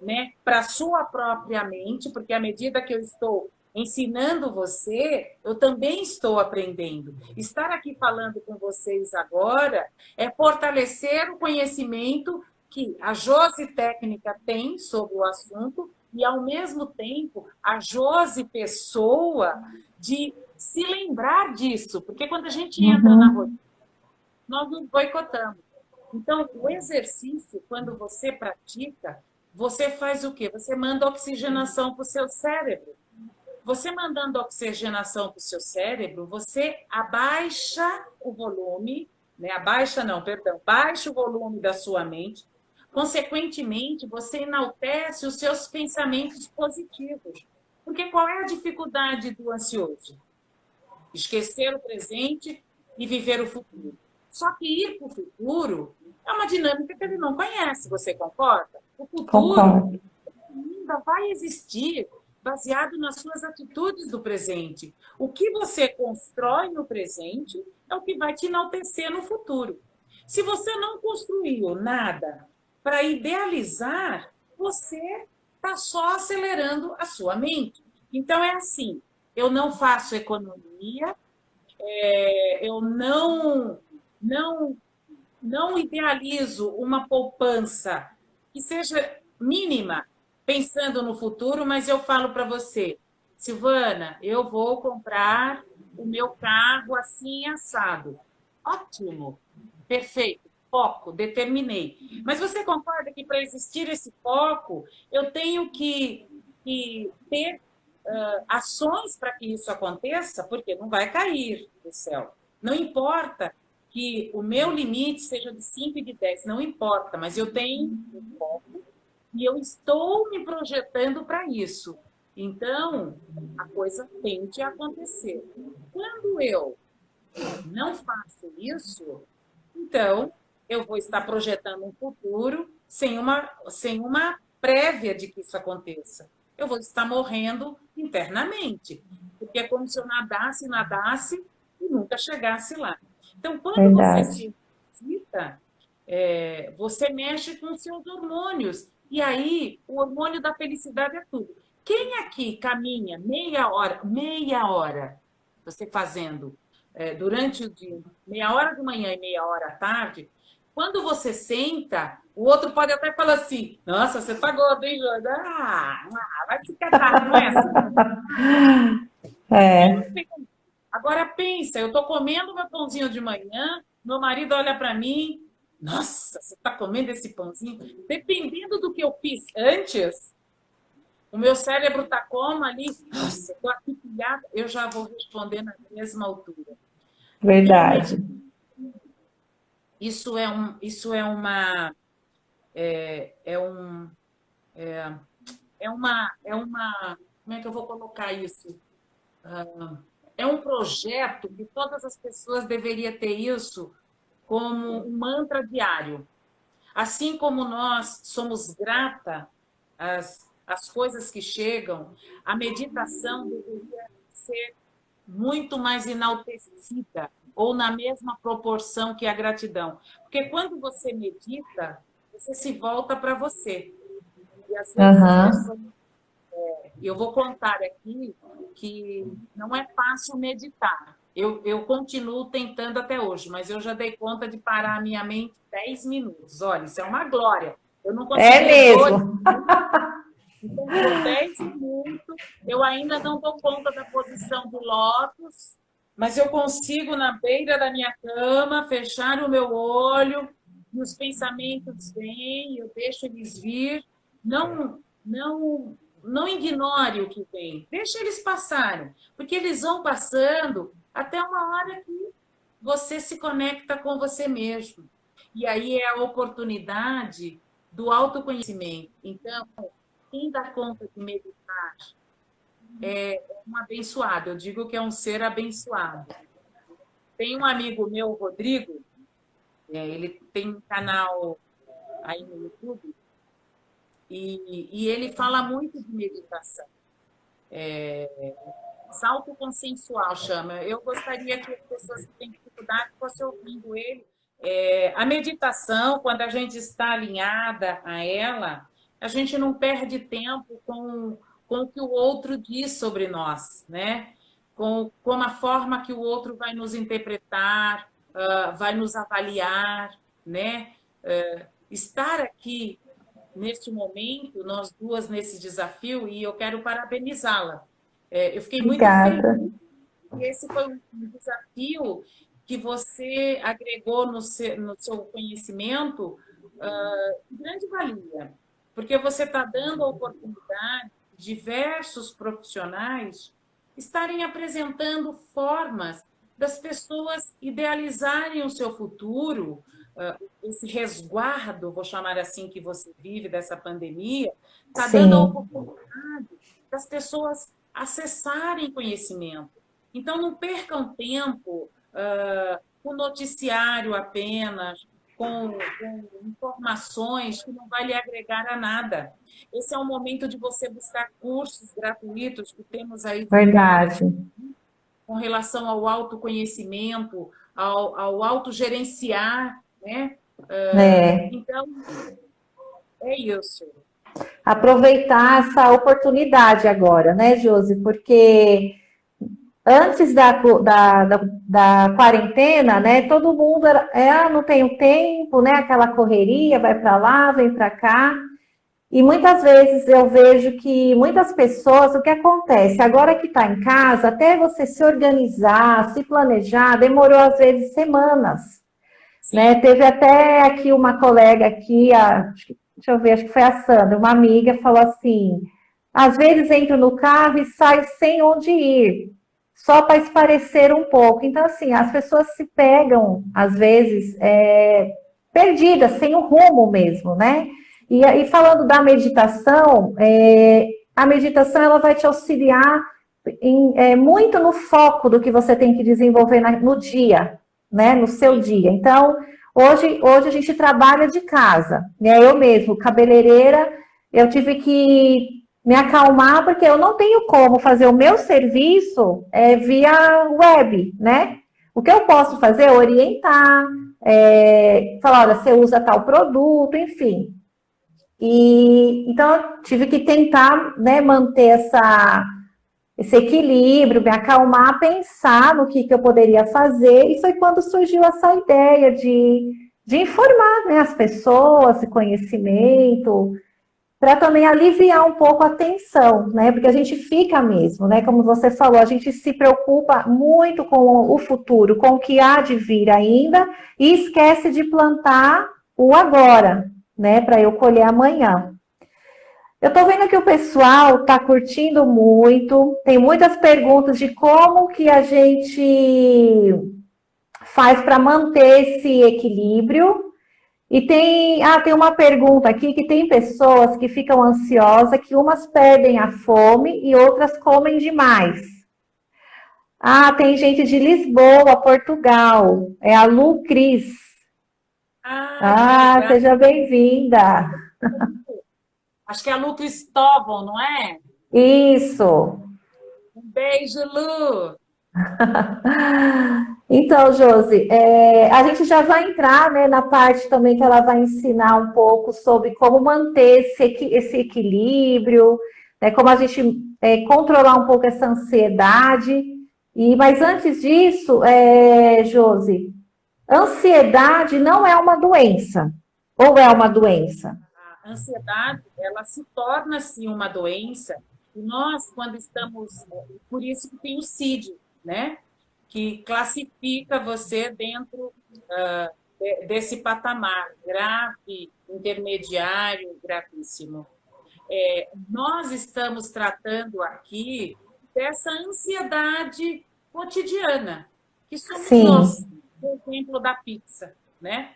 S1: né? Para a sua própria mente, porque à medida que eu estou ensinando você, eu também estou aprendendo. Estar aqui falando com vocês agora é fortalecer o conhecimento que a Josi Técnica tem sobre o assunto e, ao mesmo tempo, a Josi Pessoa de se lembrar disso, porque quando a gente entra na rotina, nós nos boicotamos. Então, o exercício, quando você pratica, você faz o quê? Você manda oxigenação para o seu cérebro. Você mandando oxigenação para o seu cérebro, você abaixa o volume, né? Baixa o volume da sua mente. Consequentemente, você enaltece os seus pensamentos positivos. Porque qual é a dificuldade do ansioso? esquecer o presente e viver o futuro. Só que ir para o futuro é uma dinâmica que ele não conhece, você concorda? O futuro
S2: Concordo.
S1: ainda vai existir baseado nas suas atitudes do presente. O que você constrói no presente é o que vai te enaltecer no futuro. Se você não construiu nada para idealizar, você está só acelerando a sua mente. Então, é assim, eu não faço economia, eu não idealizo uma poupança que seja mínima, pensando no futuro, mas eu falo para você, Silvana, eu vou comprar o meu carro assim assado. Ótimo, perfeito, foco, determinei. Mas você concorda que para existir esse foco, eu tenho que ter ações para que isso aconteça, porque não vai cair do céu. Não importa que o meu limite seja de 5 e de 10, não importa, mas eu tenho um foco e eu estou me projetando para isso. Então, a coisa tende a acontecer. Quando eu não faço isso, então eu vou estar projetando um futuro sem uma prévia de que isso aconteça. Eu vou estar morrendo internamente, porque é como se eu nadasse e nunca chegasse lá. Então, quando você
S2: Verdade.
S1: se visita, você mexe com os seus hormônios. E aí, o hormônio da felicidade é tudo. Quem aqui caminha meia hora, você fazendo durante o dia, meia hora de manhã e meia hora à tarde, quando você senta, o outro pode até falar assim, nossa, você tá gordo, hein, Jordan? Vai se catar, não é assim?
S2: É,
S1: Agora pensa, eu estou comendo meu pãozinho de manhã, meu marido olha para mim, nossa, você está comendo esse pãozinho? Dependendo do que eu fiz antes, o meu cérebro está como ali, nossa, estou aqui pilhada, eu já vou responder na mesma altura. E a
S2: verdade.
S1: meditação, isso é uma, como é que eu vou colocar isso? É um projeto que todas as pessoas deveriam ter isso como um mantra diário. Assim como nós somos grata às coisas que chegam, a meditação deveria ser muito mais enaltecida ou na mesma proporção que a gratidão. Porque quando você medita, você se volta para você. E às vezes as
S2: Aham.
S1: pessoas. Eu vou contar aqui que não é fácil meditar. Eu continuo tentando até hoje, mas eu já dei conta de parar a minha mente 10 minutos. Olha, isso é uma glória. Eu não
S2: É
S1: conseguia 2
S2: mesmo.
S1: minutos, então por 10 minutos eu ainda não dou conta da posição do lótus, mas eu consigo, na beira da minha cama, fechar o meu olho e os pensamentos vêm, eu deixo eles vir. Não ignore o que vem, deixa eles passarem, porque eles vão passando até uma hora que você se conecta com você mesmo. E aí é a oportunidade do autoconhecimento. Então, quem dá conta de meditar é um abençoado. Eu digo que é um ser abençoado. Tem um amigo meu, o Rodrigo, ele tem um canal aí no YouTube, e ele fala muito de meditação. Salto consensual chama. Eu gostaria que as pessoas que têm dificuldade fossem ouvindo ele. A meditação, quando a gente está alinhada a ela, a gente não perde tempo com o que o outro diz sobre nós, né? Com a forma que o outro vai nos interpretar, vai nos avaliar, né? Estar aqui neste momento, nós duas nesse desafio, e eu quero parabenizá-la. Eu fiquei muito feliz.
S2: Obrigada.
S1: E esse foi um desafio que você agregou no seu conhecimento grande valia, porque você está dando a oportunidade de diversos profissionais estarem apresentando formas das pessoas idealizarem o seu futuro, esse resguardo, vou chamar assim, que você vive dessa pandemia, está dando a
S2: Sim,
S1: oportunidade das pessoas acessarem conhecimento. Então, não percam tempo com noticiário apenas, com informações que não vai lhe agregar a nada. Esse é o momento de você buscar cursos gratuitos que temos aí
S2: Verdade.
S1: com relação ao autoconhecimento, ao autogerenciar, né?
S2: É.
S1: Então, é isso.
S2: Aproveitar essa oportunidade agora, né, Josi? Porque antes da quarentena, né, todo mundo não tenho tempo, né, aquela correria, vai para lá, vem para cá. E muitas vezes eu vejo que muitas pessoas, o que acontece? Agora que está em casa, até você se organizar, se planejar, demorou às vezes semanas, né? Teve até aqui uma colega aqui, deixa eu ver, acho que foi a Sandra, uma amiga, falou assim: às vezes entro no carro e saio sem onde ir, só para esparecer um pouco. Então, assim, as pessoas se pegam, às vezes, perdidas, sem o rumo mesmo, né? E falando da meditação, a meditação ela vai te auxiliar muito no foco do que você tem que desenvolver no dia, né? No seu dia. Então, hoje a gente trabalha de casa, né? Eu mesmo, cabeleireira, eu tive que me acalmar porque eu não tenho como fazer o meu serviço via web, né? O que eu posso fazer é orientar, falar, olha, você usa tal produto, enfim. E então eu tive que tentar, né, manter esse equilíbrio, me acalmar, pensar no que eu poderia fazer, e foi quando surgiu essa ideia de informar, né, as pessoas, esse conhecimento, para também aliviar um pouco a tensão, né, porque a gente fica mesmo, né, como você falou, a gente se preocupa muito com o futuro, com o que há de vir ainda, e esquece de plantar o agora, né, para eu colher amanhã. Eu estou vendo que o pessoal está curtindo muito, tem muitas perguntas de como que a gente faz para manter esse equilíbrio. E tem uma pergunta aqui que tem pessoas que ficam ansiosas, que umas perdem a fome e outras comem demais. Tem gente de Lisboa, Portugal, é a Lu Cris. Seja bem-vinda.
S1: Acho que é a Lu Cristóvão, não é?
S2: Isso.
S1: Um beijo, Lu.
S2: Então, Josi, a gente já vai entrar, né, na parte também que ela vai ensinar um pouco sobre como manter esse equilíbrio, né, como a gente controlar um pouco essa ansiedade. Mas antes disso, Josi, ansiedade não é uma doença, ou é uma doença?
S1: A ansiedade, ela se torna, sim, uma doença, e nós, quando estamos... Por isso que tem o CID, né? Que classifica você dentro desse patamar, grave, intermediário, gravíssimo. Nós estamos tratando aqui dessa ansiedade cotidiana, que somos nós, por exemplo, da pizza, né?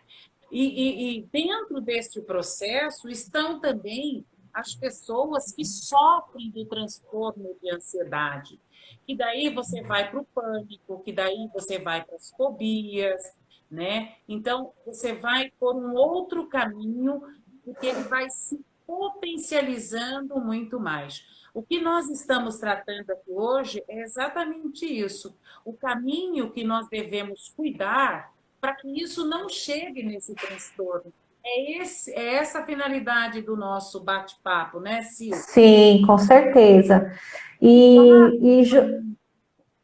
S1: E dentro deste processo estão também as pessoas que sofrem do transtorno de ansiedade, que daí você vai para o pânico, que daí você vai para as fobias, né? Então, você vai por um outro caminho, porque ele vai se potencializando muito mais. O que nós estamos tratando aqui hoje é exatamente isso, o caminho que nós devemos cuidar para que isso não chegue nesse transtorno. É essa a finalidade do nosso bate-papo, né, Sil?
S2: Sim, com certeza.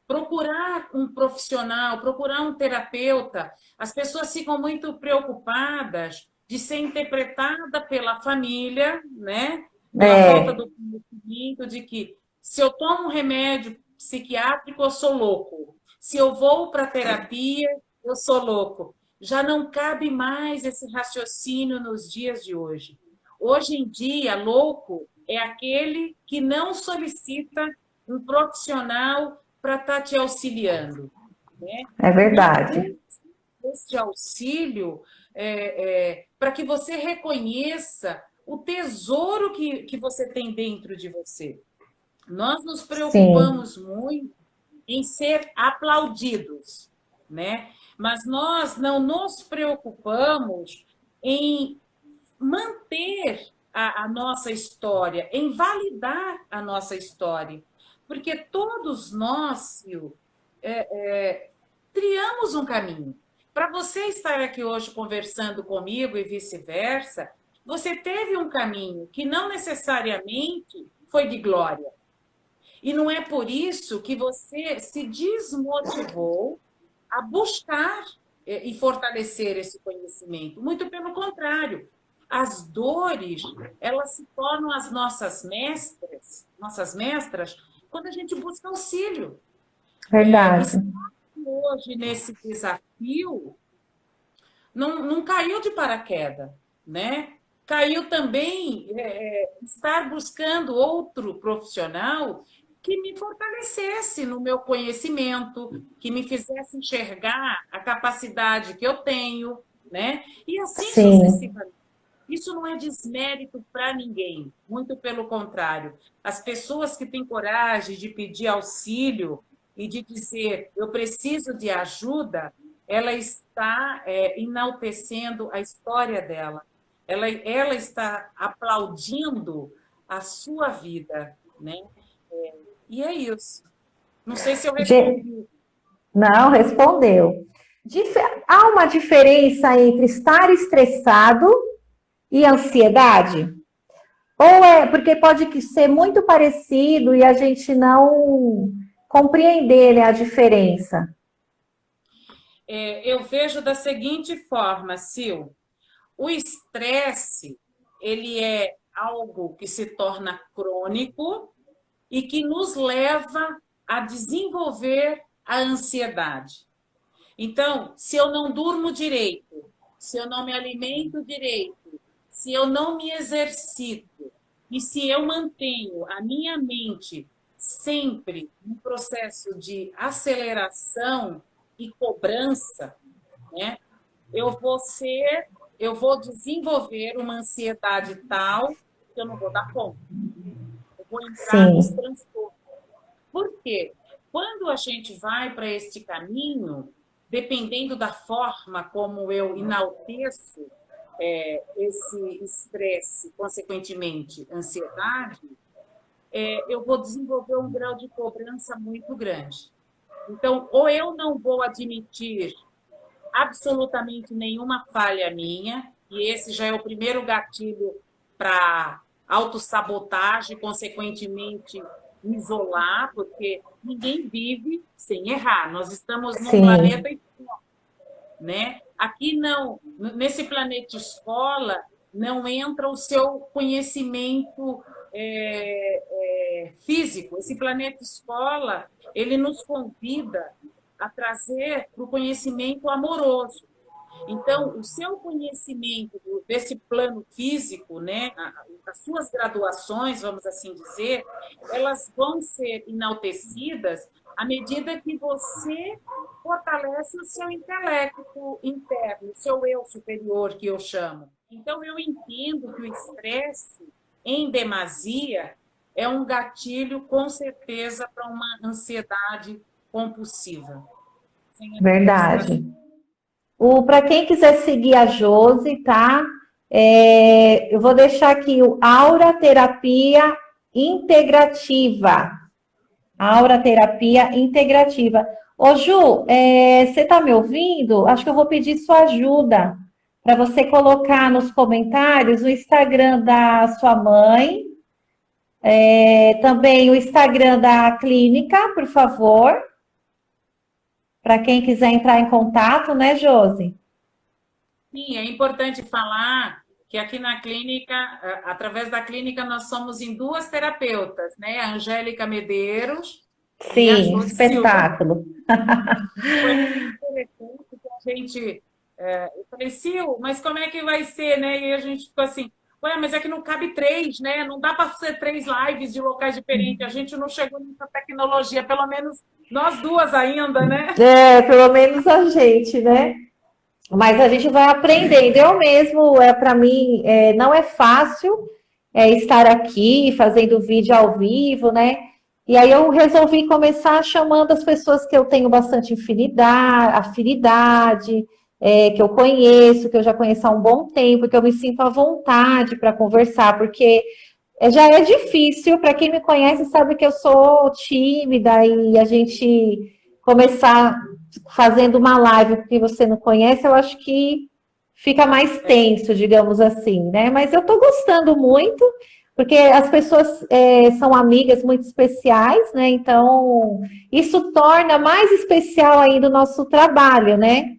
S1: Procurar um profissional, procurar um terapeuta. As pessoas ficam muito preocupadas de ser interpretada pela família, né? Pela falta do conhecimento de que se eu tomo um remédio psiquiátrico, eu sou louco. Se eu vou para terapia, eu sou louco. Já não cabe mais esse raciocínio nos dias de hoje. Hoje em dia, louco é aquele que não solicita um profissional para estar te auxiliando. Né?
S2: É verdade.
S1: Este auxílio para que você reconheça o tesouro que você tem dentro de você. Nós nos preocupamos muito em ser aplaudidos, né? Mas nós não nos preocupamos em manter a nossa história, em validar a nossa história. Porque todos nós, Sil, criamos um caminho. Para você estar aqui hoje conversando comigo e vice-versa, você teve um caminho que não necessariamente foi de glória. E não é por isso que você se desmotivou a buscar e fortalecer esse conhecimento. Muito pelo contrário. As dores, elas se tornam as nossas mestras, quando a gente busca auxílio.
S2: Verdade.
S1: Hoje, nesse desafio, não caiu de paraquedas, né? Caiu também estar buscando outro profissional que me fortalecesse no meu conhecimento, que me fizesse enxergar a capacidade que eu tenho, né? E assim sucessivamente. Isso não é desmérito para ninguém, muito pelo contrário. As pessoas que têm coragem de pedir auxílio e de dizer eu preciso de ajuda, ela está enaltecendo a história dela. Ela está aplaudindo a sua vida, né? E é isso. Não sei se eu respondi.
S2: Não, respondeu. Há uma diferença entre estar estressado e ansiedade? Ou porque pode ser muito parecido e a gente não compreender, né, a diferença?
S1: Eu vejo da seguinte forma, Sil. O estresse, ele é algo que se torna crônico e que nos leva a desenvolver a ansiedade. Então, se eu não durmo direito, se eu não me alimento direito, se eu não me exercito e se eu mantenho a minha mente sempre num processo de aceleração e cobrança, né, eu vou desenvolver uma ansiedade tal que eu não vou dar conta. Eu vou entrar nos transtornos. Por quê? Quando a gente vai para este caminho, dependendo da forma como eu enalteço esse estresse, consequentemente, ansiedade, eu vou desenvolver um grau de cobrança muito grande. Então, ou eu não vou admitir absolutamente nenhuma falha minha, e esse já é o primeiro gatilho para autossabotagem, consequentemente, isolar, porque ninguém vive sem errar. Nós estamos num planeta escola, né? Aqui não, nesse planeta escola, não entra o seu conhecimento físico. Esse planeta escola, ele nos convida a trazer para o conhecimento amoroso. Então, o seu conhecimento desse plano físico, né, as suas graduações, vamos assim dizer, elas vão ser enaltecidas à medida que você fortalece o seu intelecto interno, o seu eu superior, que eu chamo. Então, eu entendo que o estresse, em demasia, é um gatilho, com certeza, para uma ansiedade compulsiva.
S2: Verdade. Para quem quiser seguir a Josi, tá? Eu vou deixar aqui o Aura Terapia Integrativa. Aura Terapia Integrativa. Ô, Ju, você está me ouvindo? Acho que eu vou pedir sua ajuda para você colocar nos comentários o Instagram da sua mãe, também o Instagram da clínica, por favor. Para quem quiser entrar em contato, né, Josi?
S1: Sim, é importante falar que aqui na clínica, através da clínica, nós somos em duas terapeutas, né? A Angélica Medeiros.
S2: Sim, espetáculo.
S1: Foi muito interessante que a gente... eu falei, Sil, mas como é que vai ser, né? E a gente ficou assim, ué, mas é que não cabe 3, né? Não dá para fazer 3 lives de locais diferentes. A gente não chegou nessa tecnologia, pelo menos nós duas ainda, né?
S2: Pelo menos a gente, né? Mas a gente vai aprendendo. Eu mesmo, para mim, não é fácil estar aqui fazendo vídeo ao vivo, né? E aí eu resolvi começar chamando as pessoas que eu tenho bastante afinidade, que eu conheço, que eu já conheço há um bom tempo, que eu me sinto à vontade para conversar, porque já é difícil, para quem me conhece sabe que eu sou tímida e a gente começar fazendo uma live porque você não conhece, eu acho que fica mais tenso, digamos assim, né? Mas eu estou gostando muito, porque as pessoas são amigas muito especiais, né? Então, isso torna mais especial ainda o nosso trabalho, né?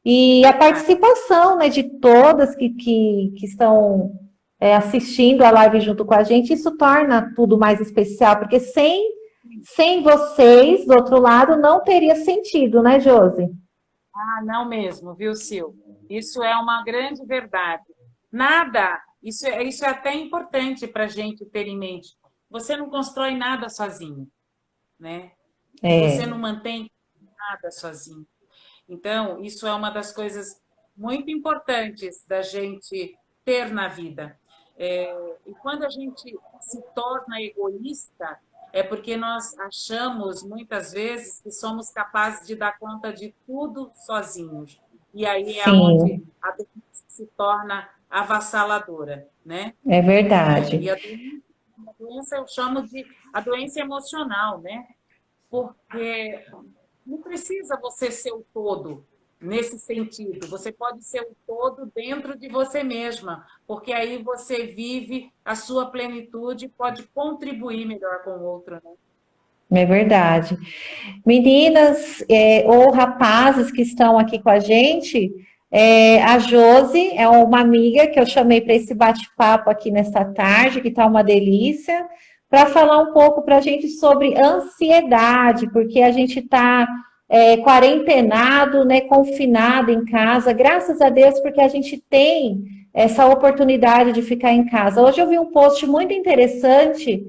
S2: E a participação, né, de todas que estão assistindo a live junto com a gente, isso torna tudo mais especial, porque sem vocês, do outro lado, não teria sentido, né, Josi?
S1: Ah, não mesmo, viu, Sil? Isso é uma grande verdade. Nada, isso é até importante para a gente ter em mente. Você não constrói nada sozinho, né? E você não mantém nada sozinho. Então, isso é uma das coisas muito importantes da gente ter na vida. E quando a gente se torna egoísta, é porque nós achamos, muitas vezes, que somos capazes de dar conta de tudo sozinhos. E aí é onde
S2: Sim,
S1: a doença se torna avassaladora, né?
S2: é verdade.
S1: E a doença eu chamo de a doença emocional, né? Porque não precisa você ser o todo nesse sentido. Você pode ser o todo dentro de você mesma, porque aí você vive a sua plenitude e pode contribuir melhor com o outro, né?
S2: É verdade. Meninas, ou rapazes que estão aqui com a gente, a Josi é uma amiga que eu chamei para esse bate-papo aqui nesta tarde, que está uma delícia, para falar um pouco para a gente sobre ansiedade, porque a gente está quarentenado, né, confinado em casa, graças a Deus, porque a gente tem essa oportunidade de ficar em casa. Hoje eu vi um post muito interessante,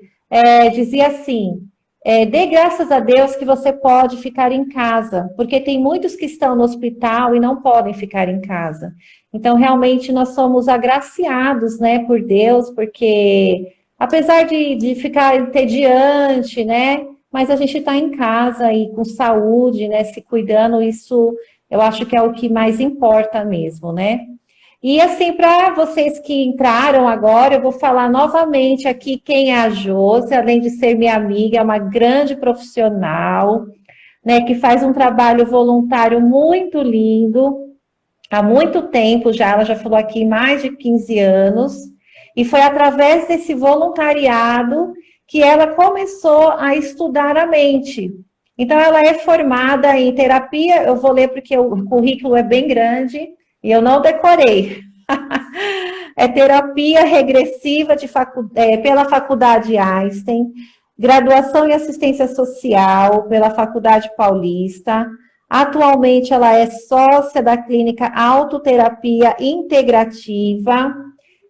S2: dizia assim. Dê graças a Deus que você pode ficar em casa, porque tem muitos que estão no hospital e não podem ficar em casa. Então, realmente, nós somos agraciados, né, por Deus, porque apesar de ficar entediante, né, mas a gente está em casa e com saúde, né, se cuidando, isso eu acho que é o que mais importa mesmo, né? E assim, para vocês que entraram agora, eu vou falar novamente aqui quem é a Josi, além de ser minha amiga, é uma grande profissional, né, que faz um trabalho voluntário muito lindo, há muito tempo já, ela já falou aqui mais de 15 anos, e foi através desse voluntariado que ela começou a estudar a mente. Então, ela é formada em terapia, eu vou ler porque o currículo é bem grande, e eu não decorei. É terapia regressiva pela Faculdade Einstein, graduação em assistência social pela Faculdade Paulista. Atualmente, ela é sócia da clínica Autoterapia Integrativa,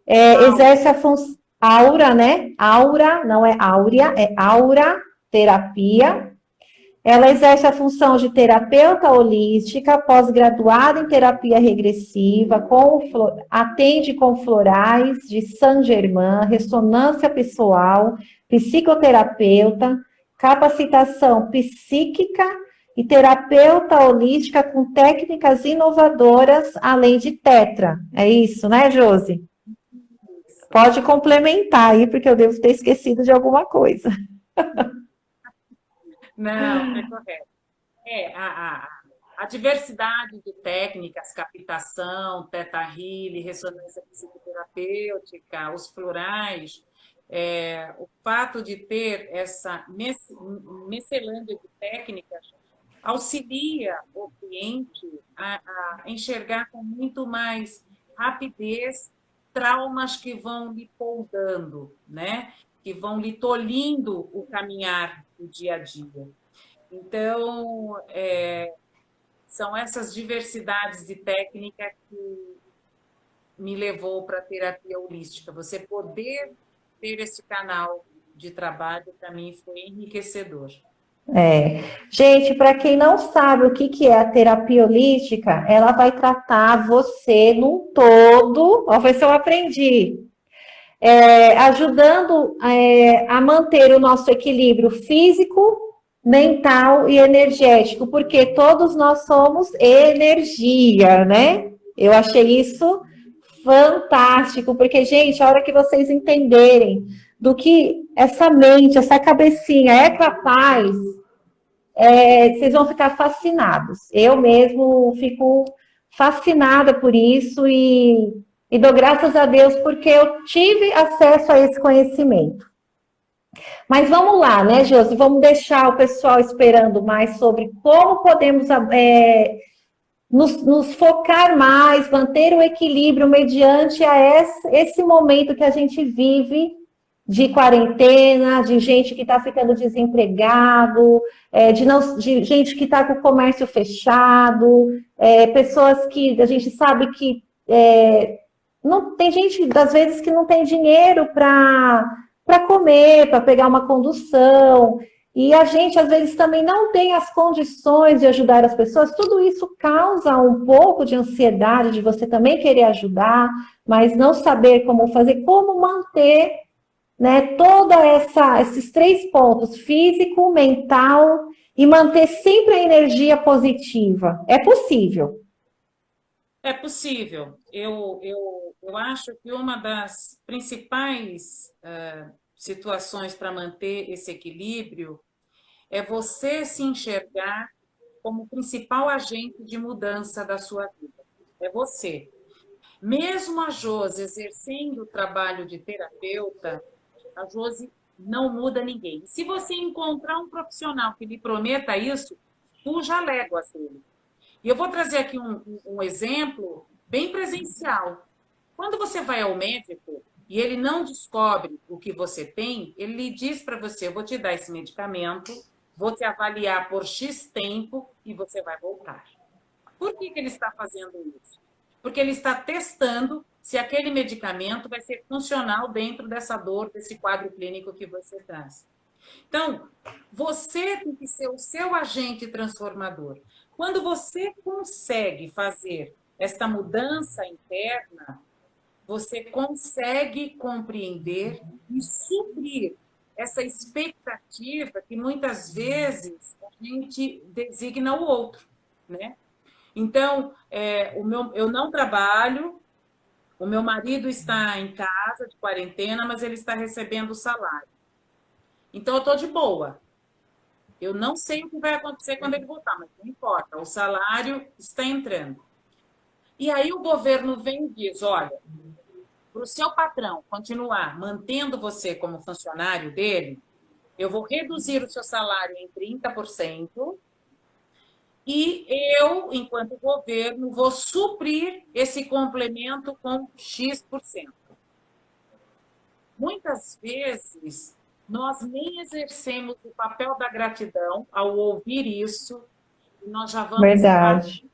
S2: exerce a função Aura, né? Aura, não é Áurea, é Aura Terapia. Ela exerce a função de terapeuta holística, pós-graduada em terapia regressiva, atende com florais de Saint-Germain, ressonância pessoal, psicoterapeuta, capacitação psíquica e terapeuta holística com técnicas inovadoras, além de tetra. É isso, né, Josi? Pode complementar aí, porque eu devo ter esquecido de alguma coisa.
S1: Não, é correto. A diversidade de técnicas, captação, teta healing, ressonância psicoterapêutica, os florais, o fato de ter essa miscelânea de técnicas auxilia o cliente a enxergar com muito mais rapidez traumas que vão lhe poldando, né? Que vão lhe tolhindo o caminhar do dia a dia. Então, são essas diversidades de técnica que me levou para a terapia holística. Você poder ter esse canal de trabalho, para mim, foi enriquecedor.
S2: Gente, para quem não sabe o que é a terapia holística, ela vai tratar você num todo. Ó, foi se eu aprendi. ajudando a manter o nosso equilíbrio físico, mental e energético, porque todos nós somos energia, né? Eu achei isso fantástico, porque, gente, a hora que vocês entenderem do que essa mente, essa cabecinha é capaz, vocês vão ficar fascinados. Eu mesmo fico fascinada por isso e dou graças a Deus porque eu tive acesso a esse conhecimento. Mas vamos lá, né, Josi? Vamos deixar o pessoal esperando mais sobre como podemos nos focar mais, manter o equilíbrio mediante esse momento que a gente vive de quarentena, de gente que está ficando desempregado, de gente que está com o comércio fechado, pessoas que a gente sabe que não tem gente, às vezes, que não tem dinheiro para comer, para pegar uma condução. E a gente, às vezes, também não tem as condições de ajudar as pessoas. Tudo isso causa um pouco de ansiedade, de você também querer ajudar, mas não saber como fazer, como manter, né, esses 3 pontos, físico, mental, e manter sempre a energia positiva. É possível.
S1: É possível. Eu acho que uma das principais situações para manter esse equilíbrio é você se enxergar como o principal agente de mudança da sua vida. É você. Mesmo a Josi exercendo o trabalho de terapeuta, a Josi não muda ninguém. Se você encontrar um profissional que lhe prometa isso, fuja léguas dele. E eu vou trazer aqui um exemplo bem presencial. Quando você vai ao médico e ele não descobre o que você tem, ele lhe diz para você: eu vou te dar esse medicamento, vou te avaliar por X tempo e você vai voltar. Por que ele está fazendo isso? Porque ele está testando se aquele medicamento vai ser funcional dentro dessa dor, desse quadro clínico que você traz. Então, você tem que ser o seu agente transformador. Quando você consegue fazer esta mudança interna, você consegue compreender e suprir essa expectativa que muitas vezes a gente designa o outro, né? Então, eu não trabalho, o meu marido está em casa de quarentena, mas ele está recebendo o salário. Então, eu estou de boa. Eu não sei o que vai acontecer quando ele voltar, mas não importa, o salário está entrando. E aí o governo vem e diz: olha, para o seu patrão continuar mantendo você como funcionário dele, eu vou reduzir o seu salário em 30% e eu, enquanto governo, vou suprir esse complemento com X%. Muitas vezes, nós nem exercemos o papel da gratidão ao ouvir isso, e nós já vamos para a
S2: Verdade.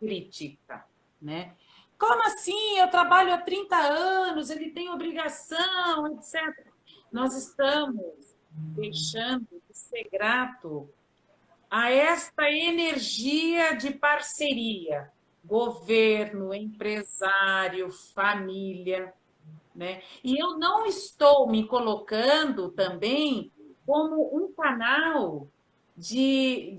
S1: crítica, né? Como assim? Eu trabalho há 30 anos, ele tem obrigação, etc. Nós estamos deixando de ser grato a esta energia de parceria, governo, empresário, família, né? E eu não estou me colocando também como um canal de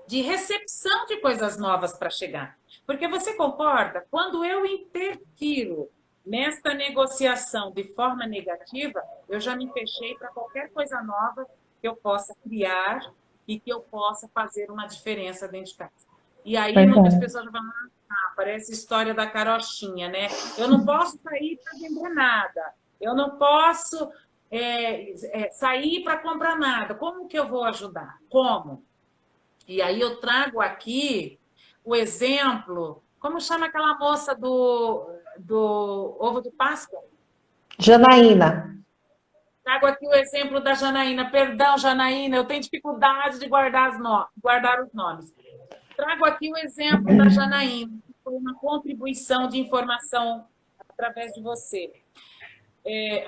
S1: recepção de coisas novas para chegar. Porque você concorda? Quando eu interfiro nesta negociação de forma negativa, eu já me fechei para qualquer coisa nova que eu possa criar e que eu possa fazer uma diferença dentro de casa. E aí muitas
S2: Verdade.
S1: pessoas vão falar: parece a história da carochinha, né? Eu não posso sair para vender nada, eu não posso sair para comprar nada. Como que eu vou ajudar? Como? E aí eu trago aqui o exemplo, como chama aquela moça do ovo de Páscoa?
S2: Janaína.
S1: Trago aqui o exemplo da Janaína. Perdão, Janaína, eu tenho dificuldade de guardar os nomes. Trago aqui o exemplo da Janaína, que foi uma contribuição de informação através de você.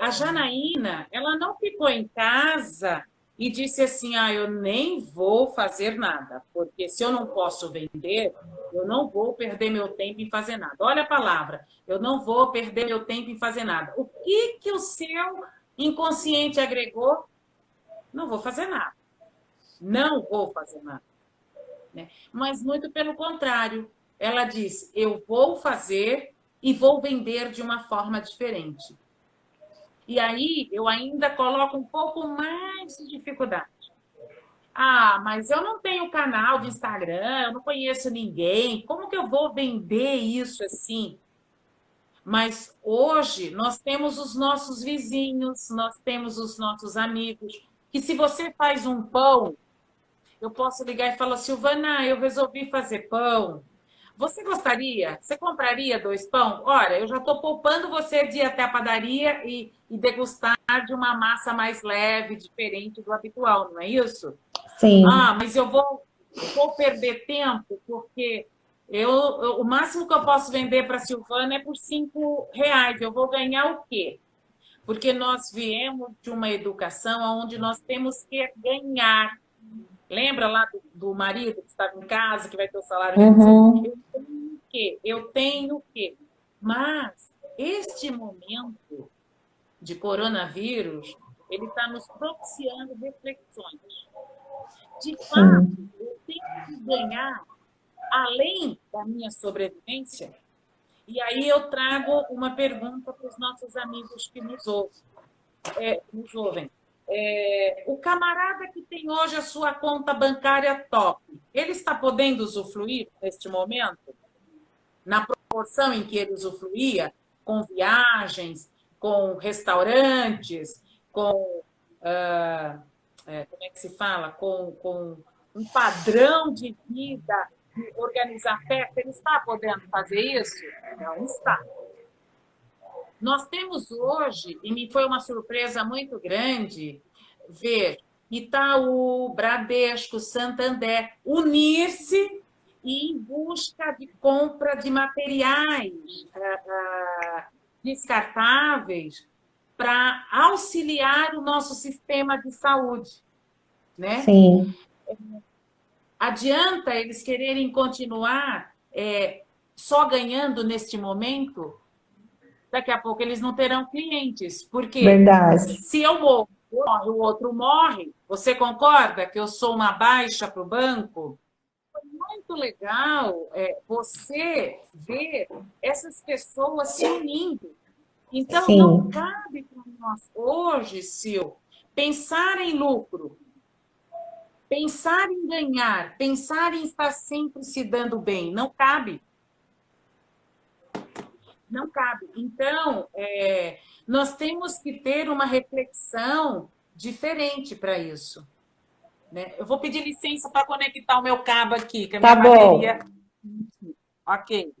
S1: A Janaína, ela não ficou em casa e disse assim, eu nem vou fazer nada, porque se eu não posso vender, eu não vou perder meu tempo em fazer nada. Olha a palavra, eu não vou perder meu tempo em fazer nada. O que que o seu inconsciente agregou? Não vou fazer nada. Não vou fazer nada. Né? Mas muito pelo contrário, ela diz, eu vou fazer e vou vender de uma forma diferente. E aí eu ainda coloco um pouco mais de dificuldade. Mas eu não tenho canal de Instagram, eu não conheço ninguém, como que eu vou vender isso assim? Mas hoje nós temos os nossos vizinhos, nós temos os nossos amigos, que se você faz um pão, eu posso ligar e falar, Silvana, eu resolvi fazer pão. Você gostaria? Você compraria 2 pão? Olha, eu já estou poupando você de ir até a padaria e degustar de uma massa mais leve, diferente do habitual, não é isso?
S2: Sim.
S1: Mas eu vou perder tempo, porque o máximo que eu posso vender para a Silvana é por R$ 5. Eu vou ganhar o quê? Porque nós viemos de uma educação onde nós temos que ganhar. Lembra lá do marido que estava em casa, que vai ter o salário
S2: Uhum.
S1: reduzido? Eu tenho o quê? Eu tenho o quê? Mas este momento de coronavírus, ele está nos propiciando reflexões. De fato,
S2: Sim.
S1: eu tenho que ganhar além da minha sobrevivência? E aí eu trago uma pergunta para os nossos amigos que nos ouvem. O camarada que tem hoje a sua conta bancária top, ele está podendo usufruir neste momento? Na proporção em que ele usufruía, com viagens, com restaurantes, com, como é que se fala? Com um padrão de vida, de organizar festa, ele está podendo fazer isso? Não está. Nós temos hoje, e me foi uma surpresa muito grande, ver Itaú, Bradesco, Santander unir-se e em busca de compra de materiais descartáveis para auxiliar o nosso sistema de saúde, né?
S2: Sim.
S1: Adianta eles quererem continuar só ganhando neste momento? Daqui a pouco eles não terão clientes, porque
S2: Verdade.
S1: se eu morro, o outro morre. Você concorda que eu sou uma baixa para o banco? Foi muito legal você ver essas pessoas se unindo. Então,
S2: Sim.
S1: não cabe para nós hoje, Sil, pensar em lucro, pensar em ganhar, pensar em estar sempre se dando bem. Não cabe. Não cabe. Então, nós temos que ter uma reflexão diferente para isso. Né? Eu vou pedir licença para conectar o meu cabo aqui, que a minha bateria. Ok.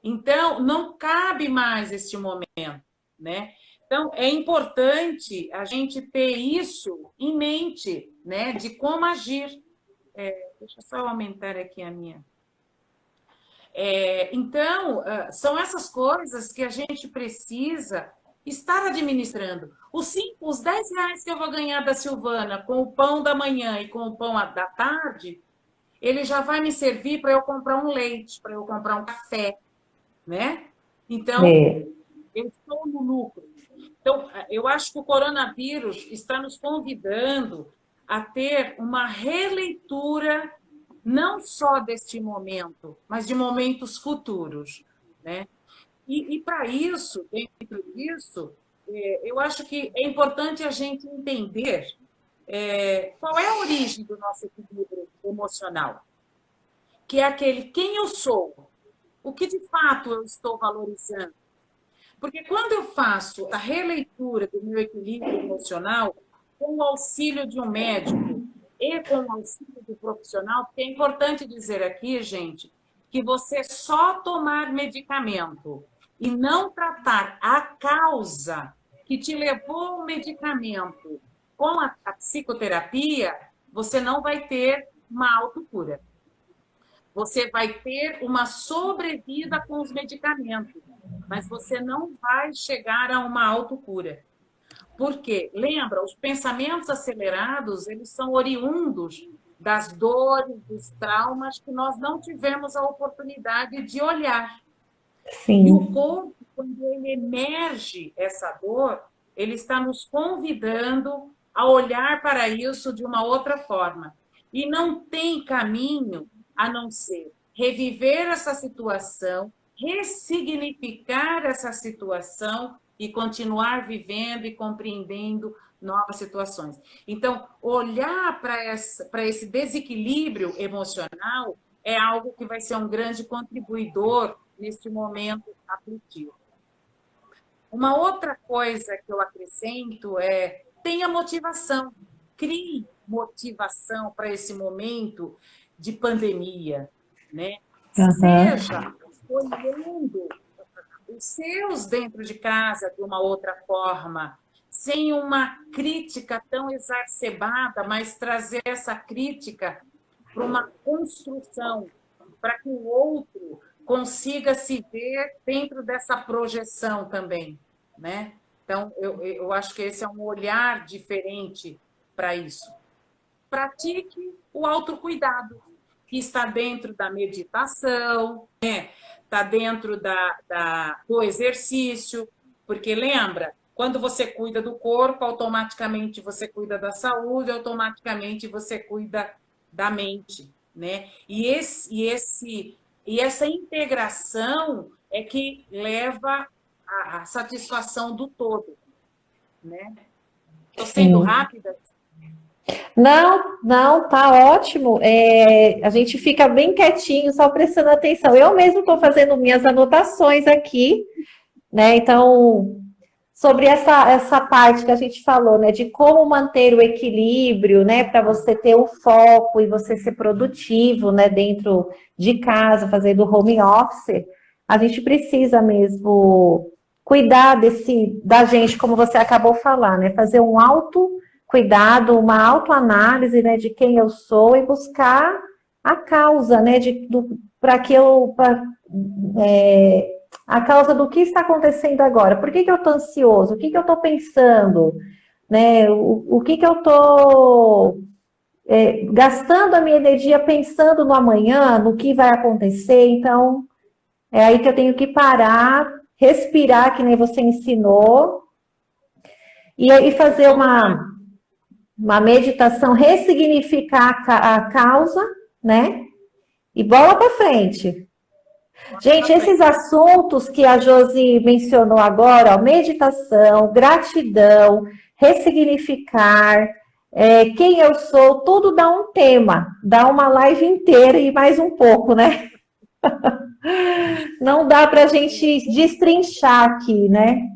S1: Então, não cabe mais este momento. Né? Então, é importante a gente ter isso em mente, né? De como agir. Deixa eu só aumentar aqui a minha. Então, são essas coisas que a gente precisa estar administrando. Os R$ 10 que eu vou ganhar da Silvana com o pão da manhã e com o pão da tarde, ele já vai me servir para eu comprar um leite, para eu comprar um café, né? Então, eu estou no lucro. Então, eu acho que o coronavírus está nos convidando a ter uma releitura não só deste momento, mas de momentos futuros, né? E para isso, dentro disso, eu acho que é importante a gente entender qual é a origem do nosso equilíbrio emocional, que é aquele quem eu sou, o que de fato eu estou valorizando. Porque quando eu faço a releitura do meu equilíbrio emocional, com o auxílio de um médico e com o auxílio do profissional, porque é importante dizer aqui, gente, que você só tomar medicamento e não tratar a causa que te levou ao medicamento com a psicoterapia, você não vai ter uma autocura. Você vai ter uma sobrevida com os medicamentos, mas você não vai chegar a uma autocura. Porque, lembra, os pensamentos acelerados, eles são oriundos das dores, dos traumas que nós não tivemos a oportunidade de olhar. E o
S2: Sim,
S1: corpo, quando ele emerge essa dor, ele está nos convidando a olhar para isso de uma outra forma. E não tem caminho a não ser reviver essa situação, ressignificar essa situação e continuar vivendo e compreendendo novas situações. Então, olhar para esse desequilíbrio emocional é algo que vai ser um grande contribuidor neste momento aflitivo. Uma outra coisa que eu acrescento é tenha motivação, crie motivação para esse momento de pandemia, né?
S2: aham,
S1: Seja olhando os seus dentro de casa de uma outra forma, sem uma crítica tão exacerbada, mas trazer essa crítica para uma construção, para que o outro consiga se ver dentro dessa projeção também, né? Então, eu acho que esse é um olhar diferente para isso. Pratique o autocuidado, que está dentro da meditação, né? Está dentro do exercício, porque lembra, quando você cuida do corpo, automaticamente você cuida da saúde, automaticamente você cuida da mente, né? E essa integração é que leva à satisfação do todo, né? Estou sendo
S2: sim.
S1: rápida?
S2: Não, não, tá ótimo. A gente fica bem quietinho, só prestando atenção. Eu mesmo estou fazendo minhas anotações aqui, né? Então, sobre essa parte que a gente falou, né? De como manter o equilíbrio, né? Para você ter o foco e você ser produtivo, né? Dentro de casa, fazendo home office, a gente precisa mesmo cuidar da gente, como você acabou de falar, né? Fazer um autocuidado, uma autoanálise, né? De quem eu sou e buscar a causa, né? Para que eu, a causa do que está acontecendo agora. Por que eu estou ansioso? O que eu estou pensando? Né? O que eu estou gastando a minha energia pensando no amanhã, no que vai acontecer? Então, é aí que eu tenho que parar, respirar, que nem você ensinou, e aí fazer uma meditação, ressignificar a causa, né? E bola para frente. Gente, esses assuntos que a Josi mencionou agora, ó, meditação, gratidão, ressignificar, quem eu sou, tudo dá um tema, dá uma live inteira e mais um pouco, né? Não dá para a gente destrinchar aqui, né?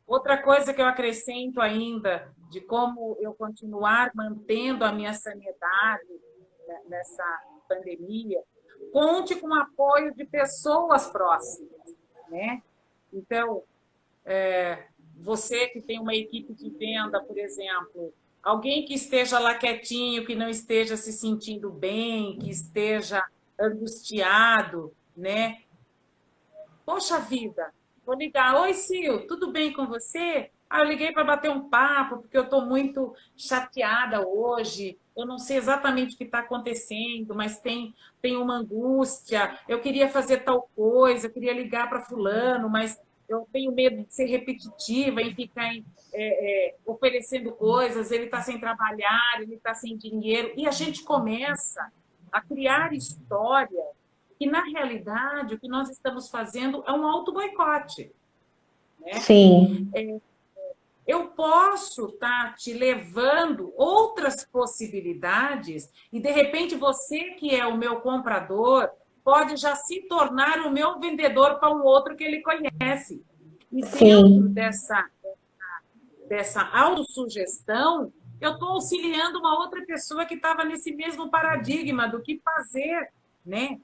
S1: Outra coisa que eu acrescento ainda, de como eu continuar mantendo a minha sanidade nessa pandemia, conte com o apoio de pessoas próximas, né? Então, você que tem uma equipe de venda, por exemplo, alguém que esteja lá quietinho, que não esteja se sentindo bem, que esteja angustiado, né? Poxa vida, vou ligar. Oi, Sil, tudo bem com você? Ah, eu liguei para bater um papo, porque eu estou muito chateada hoje. Eu não sei exatamente o que está acontecendo, mas tem uma angústia. Eu queria fazer tal coisa, eu queria ligar para fulano, mas eu tenho medo de ser repetitiva e ficar oferecendo coisas. Ele está sem trabalhar, ele está sem dinheiro. E a gente começa a criar história que, na realidade, o que nós estamos fazendo é um auto-boicote, né?
S2: Sim,
S1: Eu posso estar te levando outras possibilidades e, de repente, você que é o meu comprador pode já se tornar o meu vendedor para um outro que ele conhece. E dentro
S2: sim,
S1: dessa autossugestão, eu estou auxiliando uma outra pessoa que estava nesse mesmo paradigma do que fazer, né?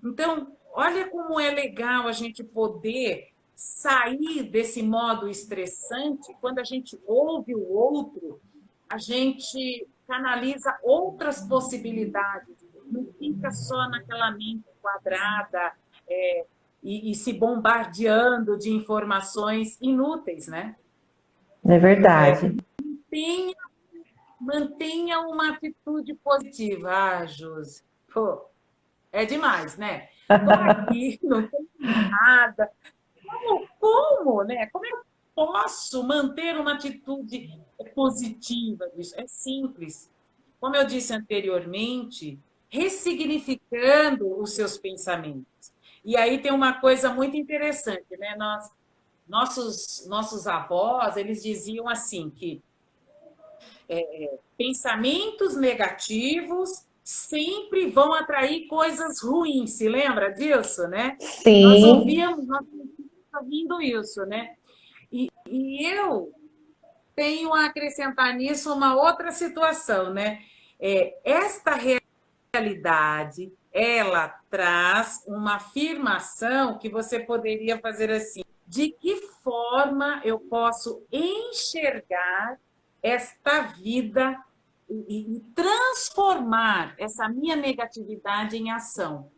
S1: Então, olha como é legal a gente poder sair desse modo estressante quando a gente ouve o outro, a gente canaliza outras possibilidades, não fica só naquela mente quadrada e se bombardeando de informações inúteis, né?
S2: É verdade.
S1: Tenha, mantenha uma atitude positiva. Ah, Josi, pô, é demais, né? Estou aqui, não tenho nada. Como, né? Como eu posso manter uma atitude positiva disso? É simples. Como eu disse anteriormente, ressignificando os seus pensamentos. E aí tem uma coisa muito interessante, né? Nossos avós, eles diziam assim que pensamentos negativos sempre vão atrair coisas ruins. Se lembra disso, né?
S2: Sim,
S1: Nós ouvíamos ouvindo isso, né? E eu tenho a acrescentar nisso uma outra situação, né? Esta realidade, ela traz uma afirmação que você poderia fazer assim: de que forma eu posso enxergar esta vida e transformar essa minha negatividade em ação?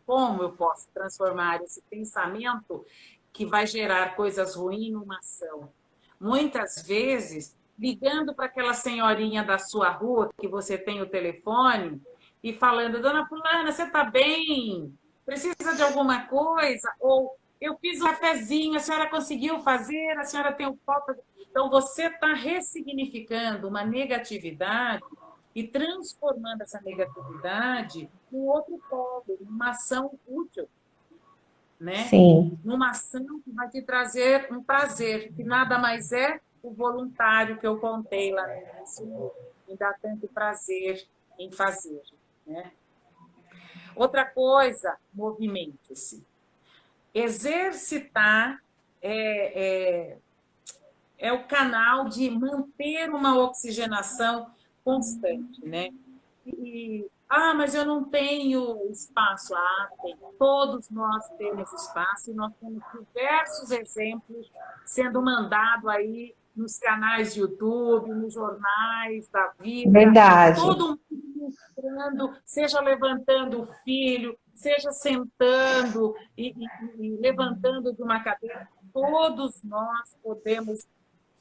S1: Como eu posso transformar esse pensamento que vai gerar coisas ruins numa ação? Muitas vezes, ligando para aquela senhorinha da sua rua, que você tem o telefone, e falando: Dona Fulana, você está bem? Precisa de alguma coisa? Ou eu fiz um cafezinho, a senhora conseguiu fazer? A senhora tem o copo? Então, você está ressignificando uma negatividade e transformando essa negatividade num outro polo, numa ação útil, né?
S2: sim,
S1: Numa ação que vai te trazer um prazer, que nada mais é o voluntário que eu contei lá no início, me dá tanto prazer em fazer, né? Outra coisa, movimente-se. Exercitar é, é, é o canal de manter uma oxigenação constante, né? Mas eu não tenho espaço. Ah, tem. Todos nós temos espaço e nós temos diversos exemplos sendo mandado aí nos canais de YouTube, nos jornais da vida,
S2: verdade.
S1: todo mundo mostrando, seja levantando o filho, seja sentando e levantando de uma cadeira. Todos nós podemos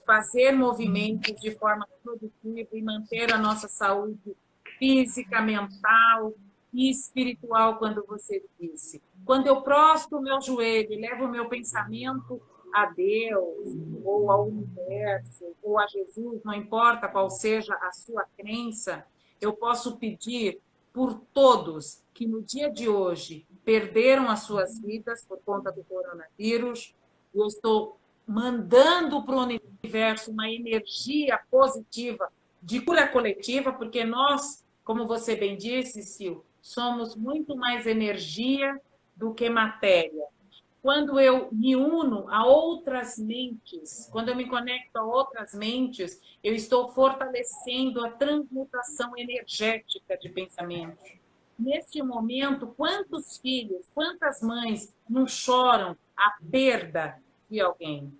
S1: fazer movimentos de forma produtiva e manter a nossa saúde física, mental e espiritual, quando você disse. Quando eu prostro o meu joelho e levo o meu pensamento a Deus, ou ao universo, ou a Jesus, não importa qual seja a sua crença, eu posso pedir por todos que no dia de hoje perderam as suas vidas por conta do coronavírus. Eu estou mandando para o universo uma energia positiva de cura coletiva, porque nós, como você bem disse, Sil, somos muito mais energia do que matéria. Quando eu me uno a outras mentes, quando eu me conecto a outras mentes, eu estou fortalecendo a transmutação energética de pensamentos. Neste momento, quantos filhos, quantas mães não choram a perda de alguém?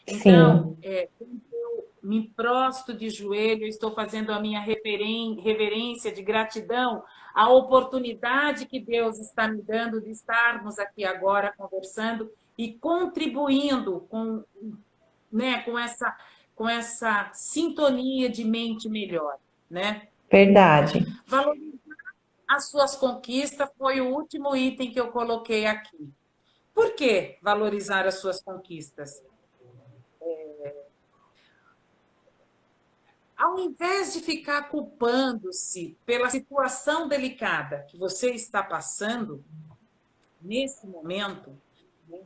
S1: Então,
S2: Sim,
S1: quando eu me prostro de joelho, eu estou fazendo a minha reverência de gratidão à oportunidade que Deus está me dando de estarmos aqui agora conversando e contribuindo né, com essa sintonia de mente melhor, né?
S2: verdade.
S1: Valorizar as suas conquistas foi o último item que eu coloquei aqui. Por que valorizar as suas conquistas? Ao invés de ficar culpando-se pela situação delicada que você está passando nesse momento, né,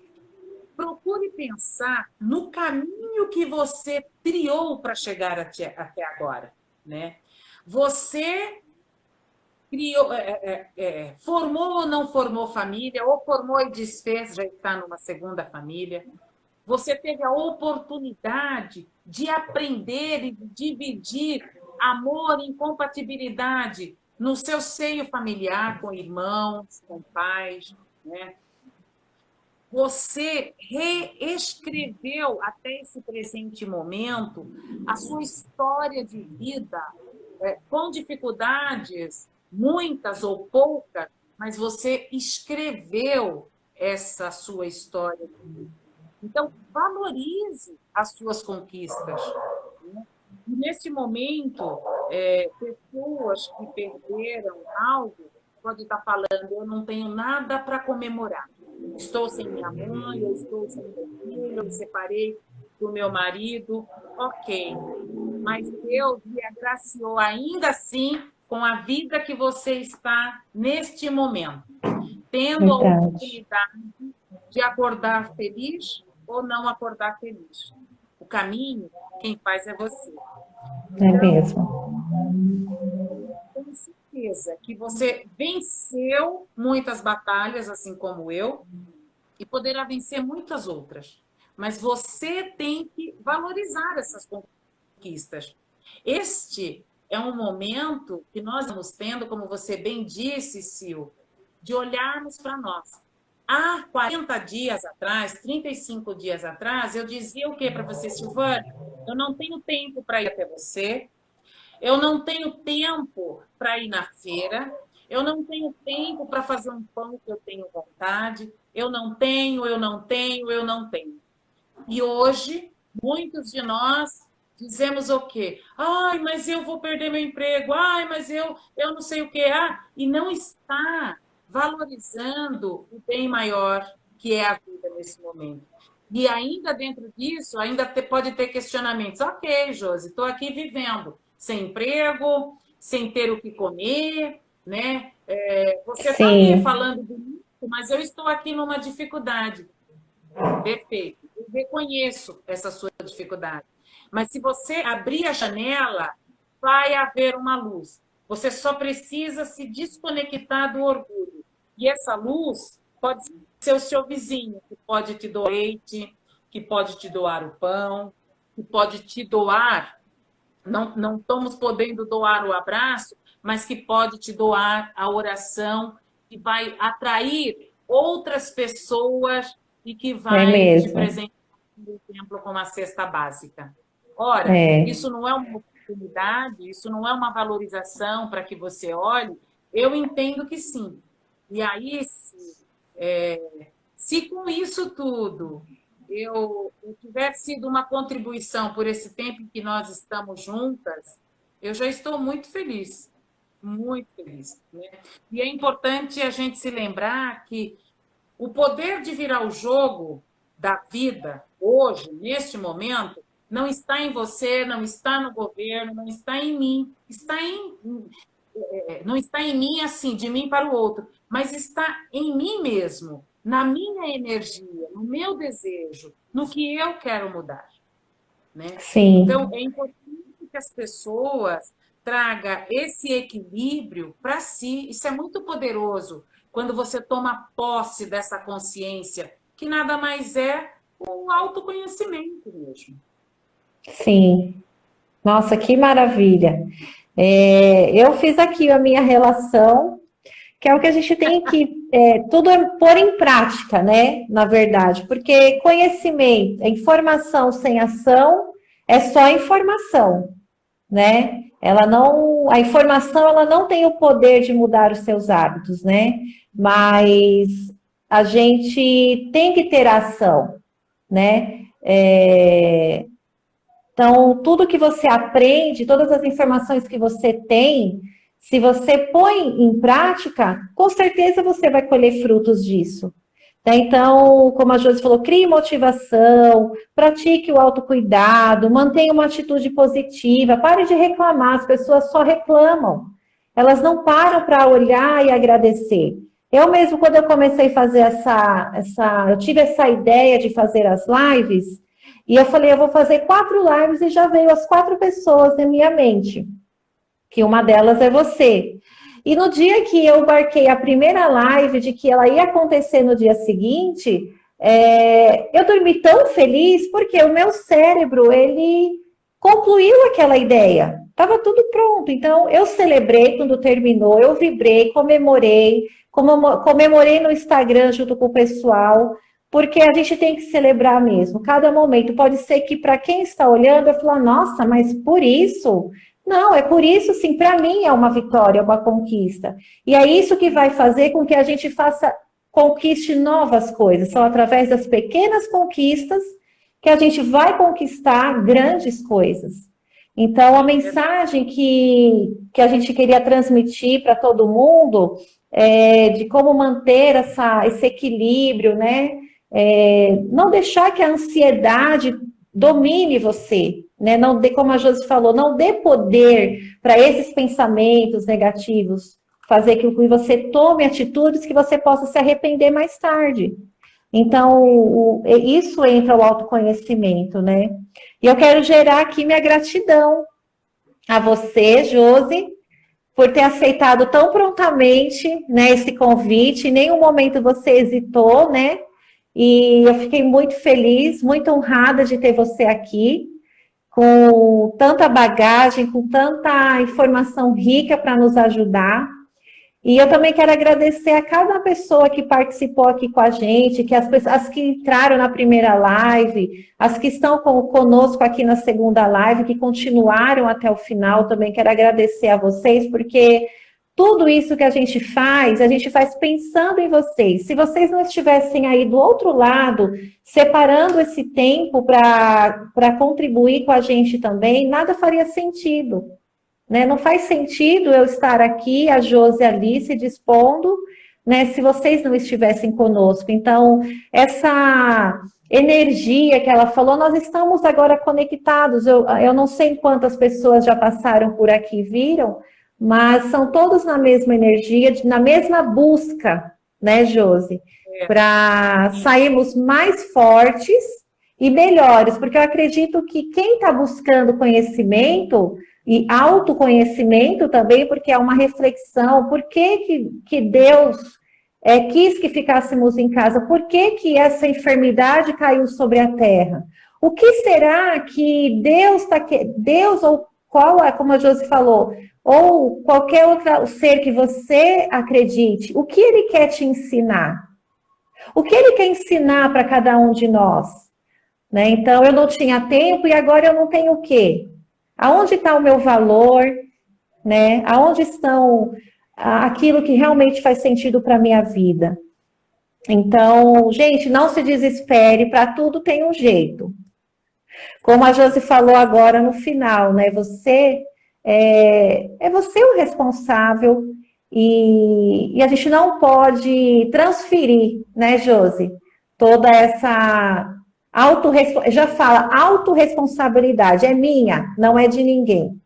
S1: procure pensar no caminho que você trilhou para chegar até agora, né? Você criou, formou ou não formou família, ou formou e desfez, já está numa segunda família. Você teve a oportunidade de aprender e de dividir amor e incompatibilidade no seu seio familiar, com irmãos, com pais, né? Você reescreveu até esse presente momento a sua história de vida, com dificuldades, muitas ou poucas, mas você escreveu essa sua história de vida. Então, valorize as suas conquistas. Né? E nesse momento, pessoas que perderam algo podem estar falando, eu não tenho nada para comemorar. Estou sem minha mãe, eu estou sem meu filho, eu me separei do meu marido. Ok, mas Deus lhe agraciou ainda assim com a vida que você está neste momento, tendo a
S2: Verdade.
S1: oportunidade de acordar feliz ou não acordar feliz. O caminho, quem faz é você.
S2: É mesmo.
S1: Tenho certeza que você venceu muitas batalhas, assim como eu, e poderá vencer muitas outras. Mas você tem que valorizar essas conquistas. Este é um momento que nós estamos tendo, como você bem disse, Sil, de olharmos para nós. Há 40 dias atrás, 35 dias atrás, eu dizia o quê para você, Silvânia? Eu não tenho tempo para ir até você, eu não tenho tempo para ir na feira, eu não tenho tempo para fazer um pão que eu tenho vontade, eu não tenho. E hoje, muitos de nós dizemos o quê? Ai, mas eu vou perder meu emprego, ai, mas eu não sei o quê. E não está valorizando o bem maior que é a vida nesse momento. E ainda dentro disso, pode ter questionamentos. Ok, Josi, estou aqui vivendo sem emprego, sem ter o que comer, né? Você está me
S2: Sim,
S1: falando bonito, mas eu estou aqui numa dificuldade. Perfeito. Eu reconheço essa sua dificuldade. Mas se você abrir a janela, vai haver uma luz. Você só precisa se desconectar do orgulho. E essa luz pode ser o seu vizinho, que pode te doar leite, que pode te doar o pão, que pode te doar. Não estamos podendo doar o abraço, mas que pode te doar a oração, que vai atrair outras pessoas e que
S2: é
S1: vai te
S2: mesmo.
S1: presentear, por exemplo, com uma cesta básica. Ora,
S2: É,
S1: isso não é uma oportunidade, isso não é uma valorização para que você olhe? Eu entendo que sim. E aí, se com isso tudo eu tiver sido uma contribuição por esse tempo em que nós estamos juntas, eu já estou muito feliz. Muito feliz. Né? E é importante a gente se lembrar que o poder de virar o jogo da vida, hoje, neste momento, não está em você, não está no governo, não está em mim, não está em mim assim, de mim para o outro, mas está em mim mesmo, na minha energia, no meu desejo, no que eu quero mudar. Né? Então,
S2: sim.
S1: é importante que as pessoas tragam esse equilíbrio para si. Isso é muito poderoso quando você toma posse dessa consciência, que nada mais é o autoconhecimento mesmo.
S2: Sim. Nossa, que maravilha. Eu fiz aqui a minha relação, que é o que a gente tem que tudo é pôr em prática, né? Na verdade, porque conhecimento, informação sem ação é só informação, né? A informação ela não tem o poder de mudar os seus hábitos, né? Mas a gente tem que ter ação, né? Então, tudo que você aprende, todas as informações que você tem, se você põe em prática, com certeza você vai colher frutos disso. Então, como a Josi falou, crie motivação, pratique o autocuidado, mantenha uma atitude positiva, pare de reclamar, as pessoas só reclamam. Elas não param para olhar e agradecer. Eu mesmo, quando eu comecei a fazer eu tive essa ideia de fazer as lives, e eu falei, eu vou fazer 4 lives e já veio as 4 pessoas na minha mente, que uma delas é você. E no dia que eu marquei a primeira live, de que ela ia acontecer no dia seguinte, eu dormi tão feliz, porque o meu cérebro, ele concluiu aquela ideia. Estava tudo pronto. Então, eu celebrei quando terminou, eu vibrei, comemorei no Instagram junto com o pessoal, porque a gente tem que celebrar mesmo, cada momento. Pode ser que para quem está olhando, eu falar, nossa, mas por isso... Não, é por isso, sim, para mim é uma vitória, é uma conquista. E é isso que vai fazer com que a gente faça conquiste novas coisas. São através das pequenas conquistas que a gente vai conquistar grandes coisas. Então, a mensagem que a gente queria transmitir para todo mundo é de como manter esse equilíbrio, né? Não deixar que a ansiedade domine você, né? Não dê, como a Josi falou, não dê poder para esses pensamentos negativos, fazer com que você tome atitudes que você possa se arrepender mais tarde. Então, isso entra o autoconhecimento, né? E eu quero gerar aqui minha gratidão a você, Josi, por ter aceitado tão prontamente, né, esse convite. Em nenhum momento você hesitou, né? E eu fiquei muito feliz, muito honrada de ter você aqui, com tanta bagagem, com tanta informação rica para nos ajudar. E eu também quero agradecer a cada pessoa que participou aqui com a gente, que as que entraram na primeira live, as que estão conosco aqui na segunda live, que continuaram até o final, também quero agradecer a vocês, porque tudo isso que a gente faz pensando em vocês. Se vocês não estivessem aí do outro lado, separando esse tempo para contribuir com a gente também, nada faria sentido. Né? Não faz sentido eu estar aqui, a Josi ali, se dispondo, né, se vocês não estivessem conosco. Então, essa energia que ela falou, nós estamos agora conectados. Eu não sei quantas pessoas já passaram por aqui e viram, mas são todos na mesma energia, na mesma busca, né, Josi? Para sairmos mais fortes e melhores, porque eu acredito que quem está buscando conhecimento e autoconhecimento também, porque é uma reflexão, por que Deus quis que ficássemos em casa? Por que essa enfermidade caiu sobre a terra? O que será que Deus ou qual é, como a Josi falou, ou qualquer outro ser que você acredite, o que ele quer te ensinar? O que ele quer ensinar para cada um de nós? Né? Então, eu não tinha tempo e agora eu não tenho o quê? Aonde está o meu valor, né? Aonde estão aquilo que realmente faz sentido para a minha vida? Então, gente, não se desespere, para tudo tem um jeito. Como a Josi falou agora no final, né? Você você o responsável e a gente não pode transferir, né, Josi? Toda essa já fala, autorresponsabilidade, é minha, não é de ninguém.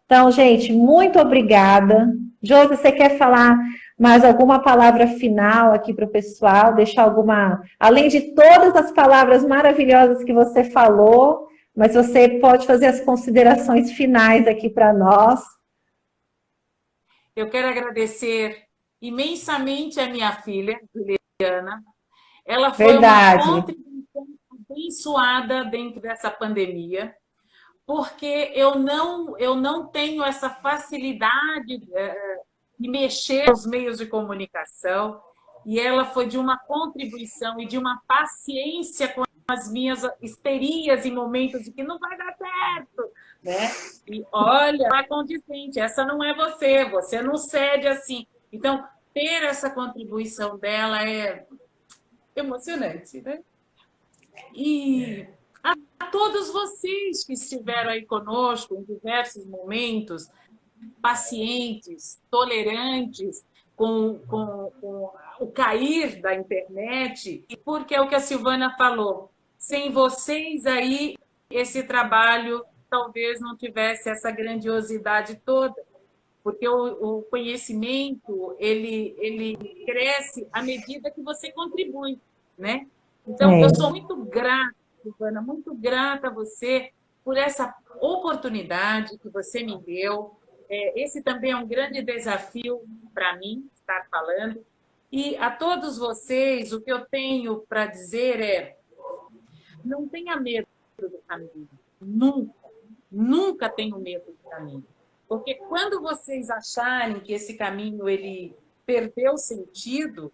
S2: Então, gente, muito obrigada. Josi, você quer falar mais alguma palavra final aqui para o pessoal? Deixar além de todas as palavras maravilhosas que você falou, mas você pode fazer as considerações finais aqui para nós.
S1: Eu quero agradecer imensamente a minha filha, Juliana. Ela foi uma contribuição abençoada dentro dessa pandemia, porque eu não tenho essa facilidade de mexer nos meios de comunicação, e ela foi de uma contribuição e de uma paciência com as minhas histerias em momentos de que não vai dar certo, né? E olha, é condizente, essa não é você não cede assim. Então, ter essa contribuição dela é emocionante, né? E a todos vocês que estiveram aí conosco em diversos momentos, pacientes, tolerantes com o cair da internet, porque é o que a Silvana falou, sem vocês aí, esse trabalho talvez não tivesse essa grandiosidade toda, porque o conhecimento, ele cresce à medida que você contribui, né? Então, eu sou muito grata, Silvana, muito grata a você por essa oportunidade que você me deu. Esse também é um grande desafio para mim, estar falando. E a todos vocês, o que eu tenho para dizer é: não tenha medo do caminho. Nunca, nunca tenha medo do caminho. Porque quando vocês acharem que esse caminho ele perdeu sentido,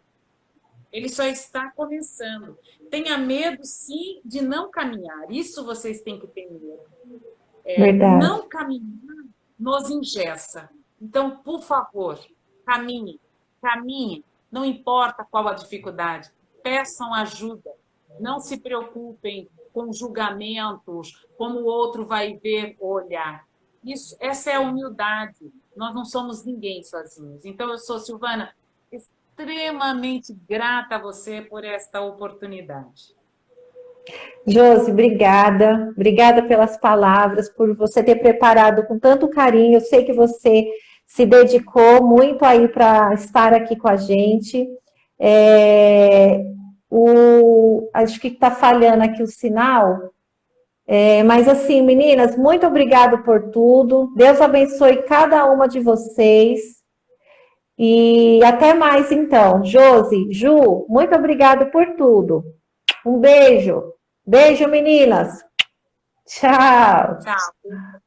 S1: ele só está começando. Tenha medo, sim, de não caminhar. Isso vocês têm que ter medo. Não caminhar nos engessa. Então, por favor, caminhe, caminhe. Não importa qual a dificuldade, peçam ajuda. Não se preocupem com julgamentos, como o outro vai ver ou olhar. Essa é a humildade. Nós não somos ninguém sozinhos. Então, eu sou, Silvana, extremamente grata a você por esta oportunidade.
S2: Josi, obrigada. Obrigada pelas palavras, por você ter preparado com tanto carinho. Eu sei que você se dedicou muito aí para estar aqui com a gente. Acho que está falhando aqui o sinal. Mas assim, meninas, muito obrigado por tudo. Deus abençoe cada uma de vocês. E até mais então. Josi, Ju, muito obrigado por tudo. Um beijo. Beijo, meninas. Tchau.
S1: Tchau.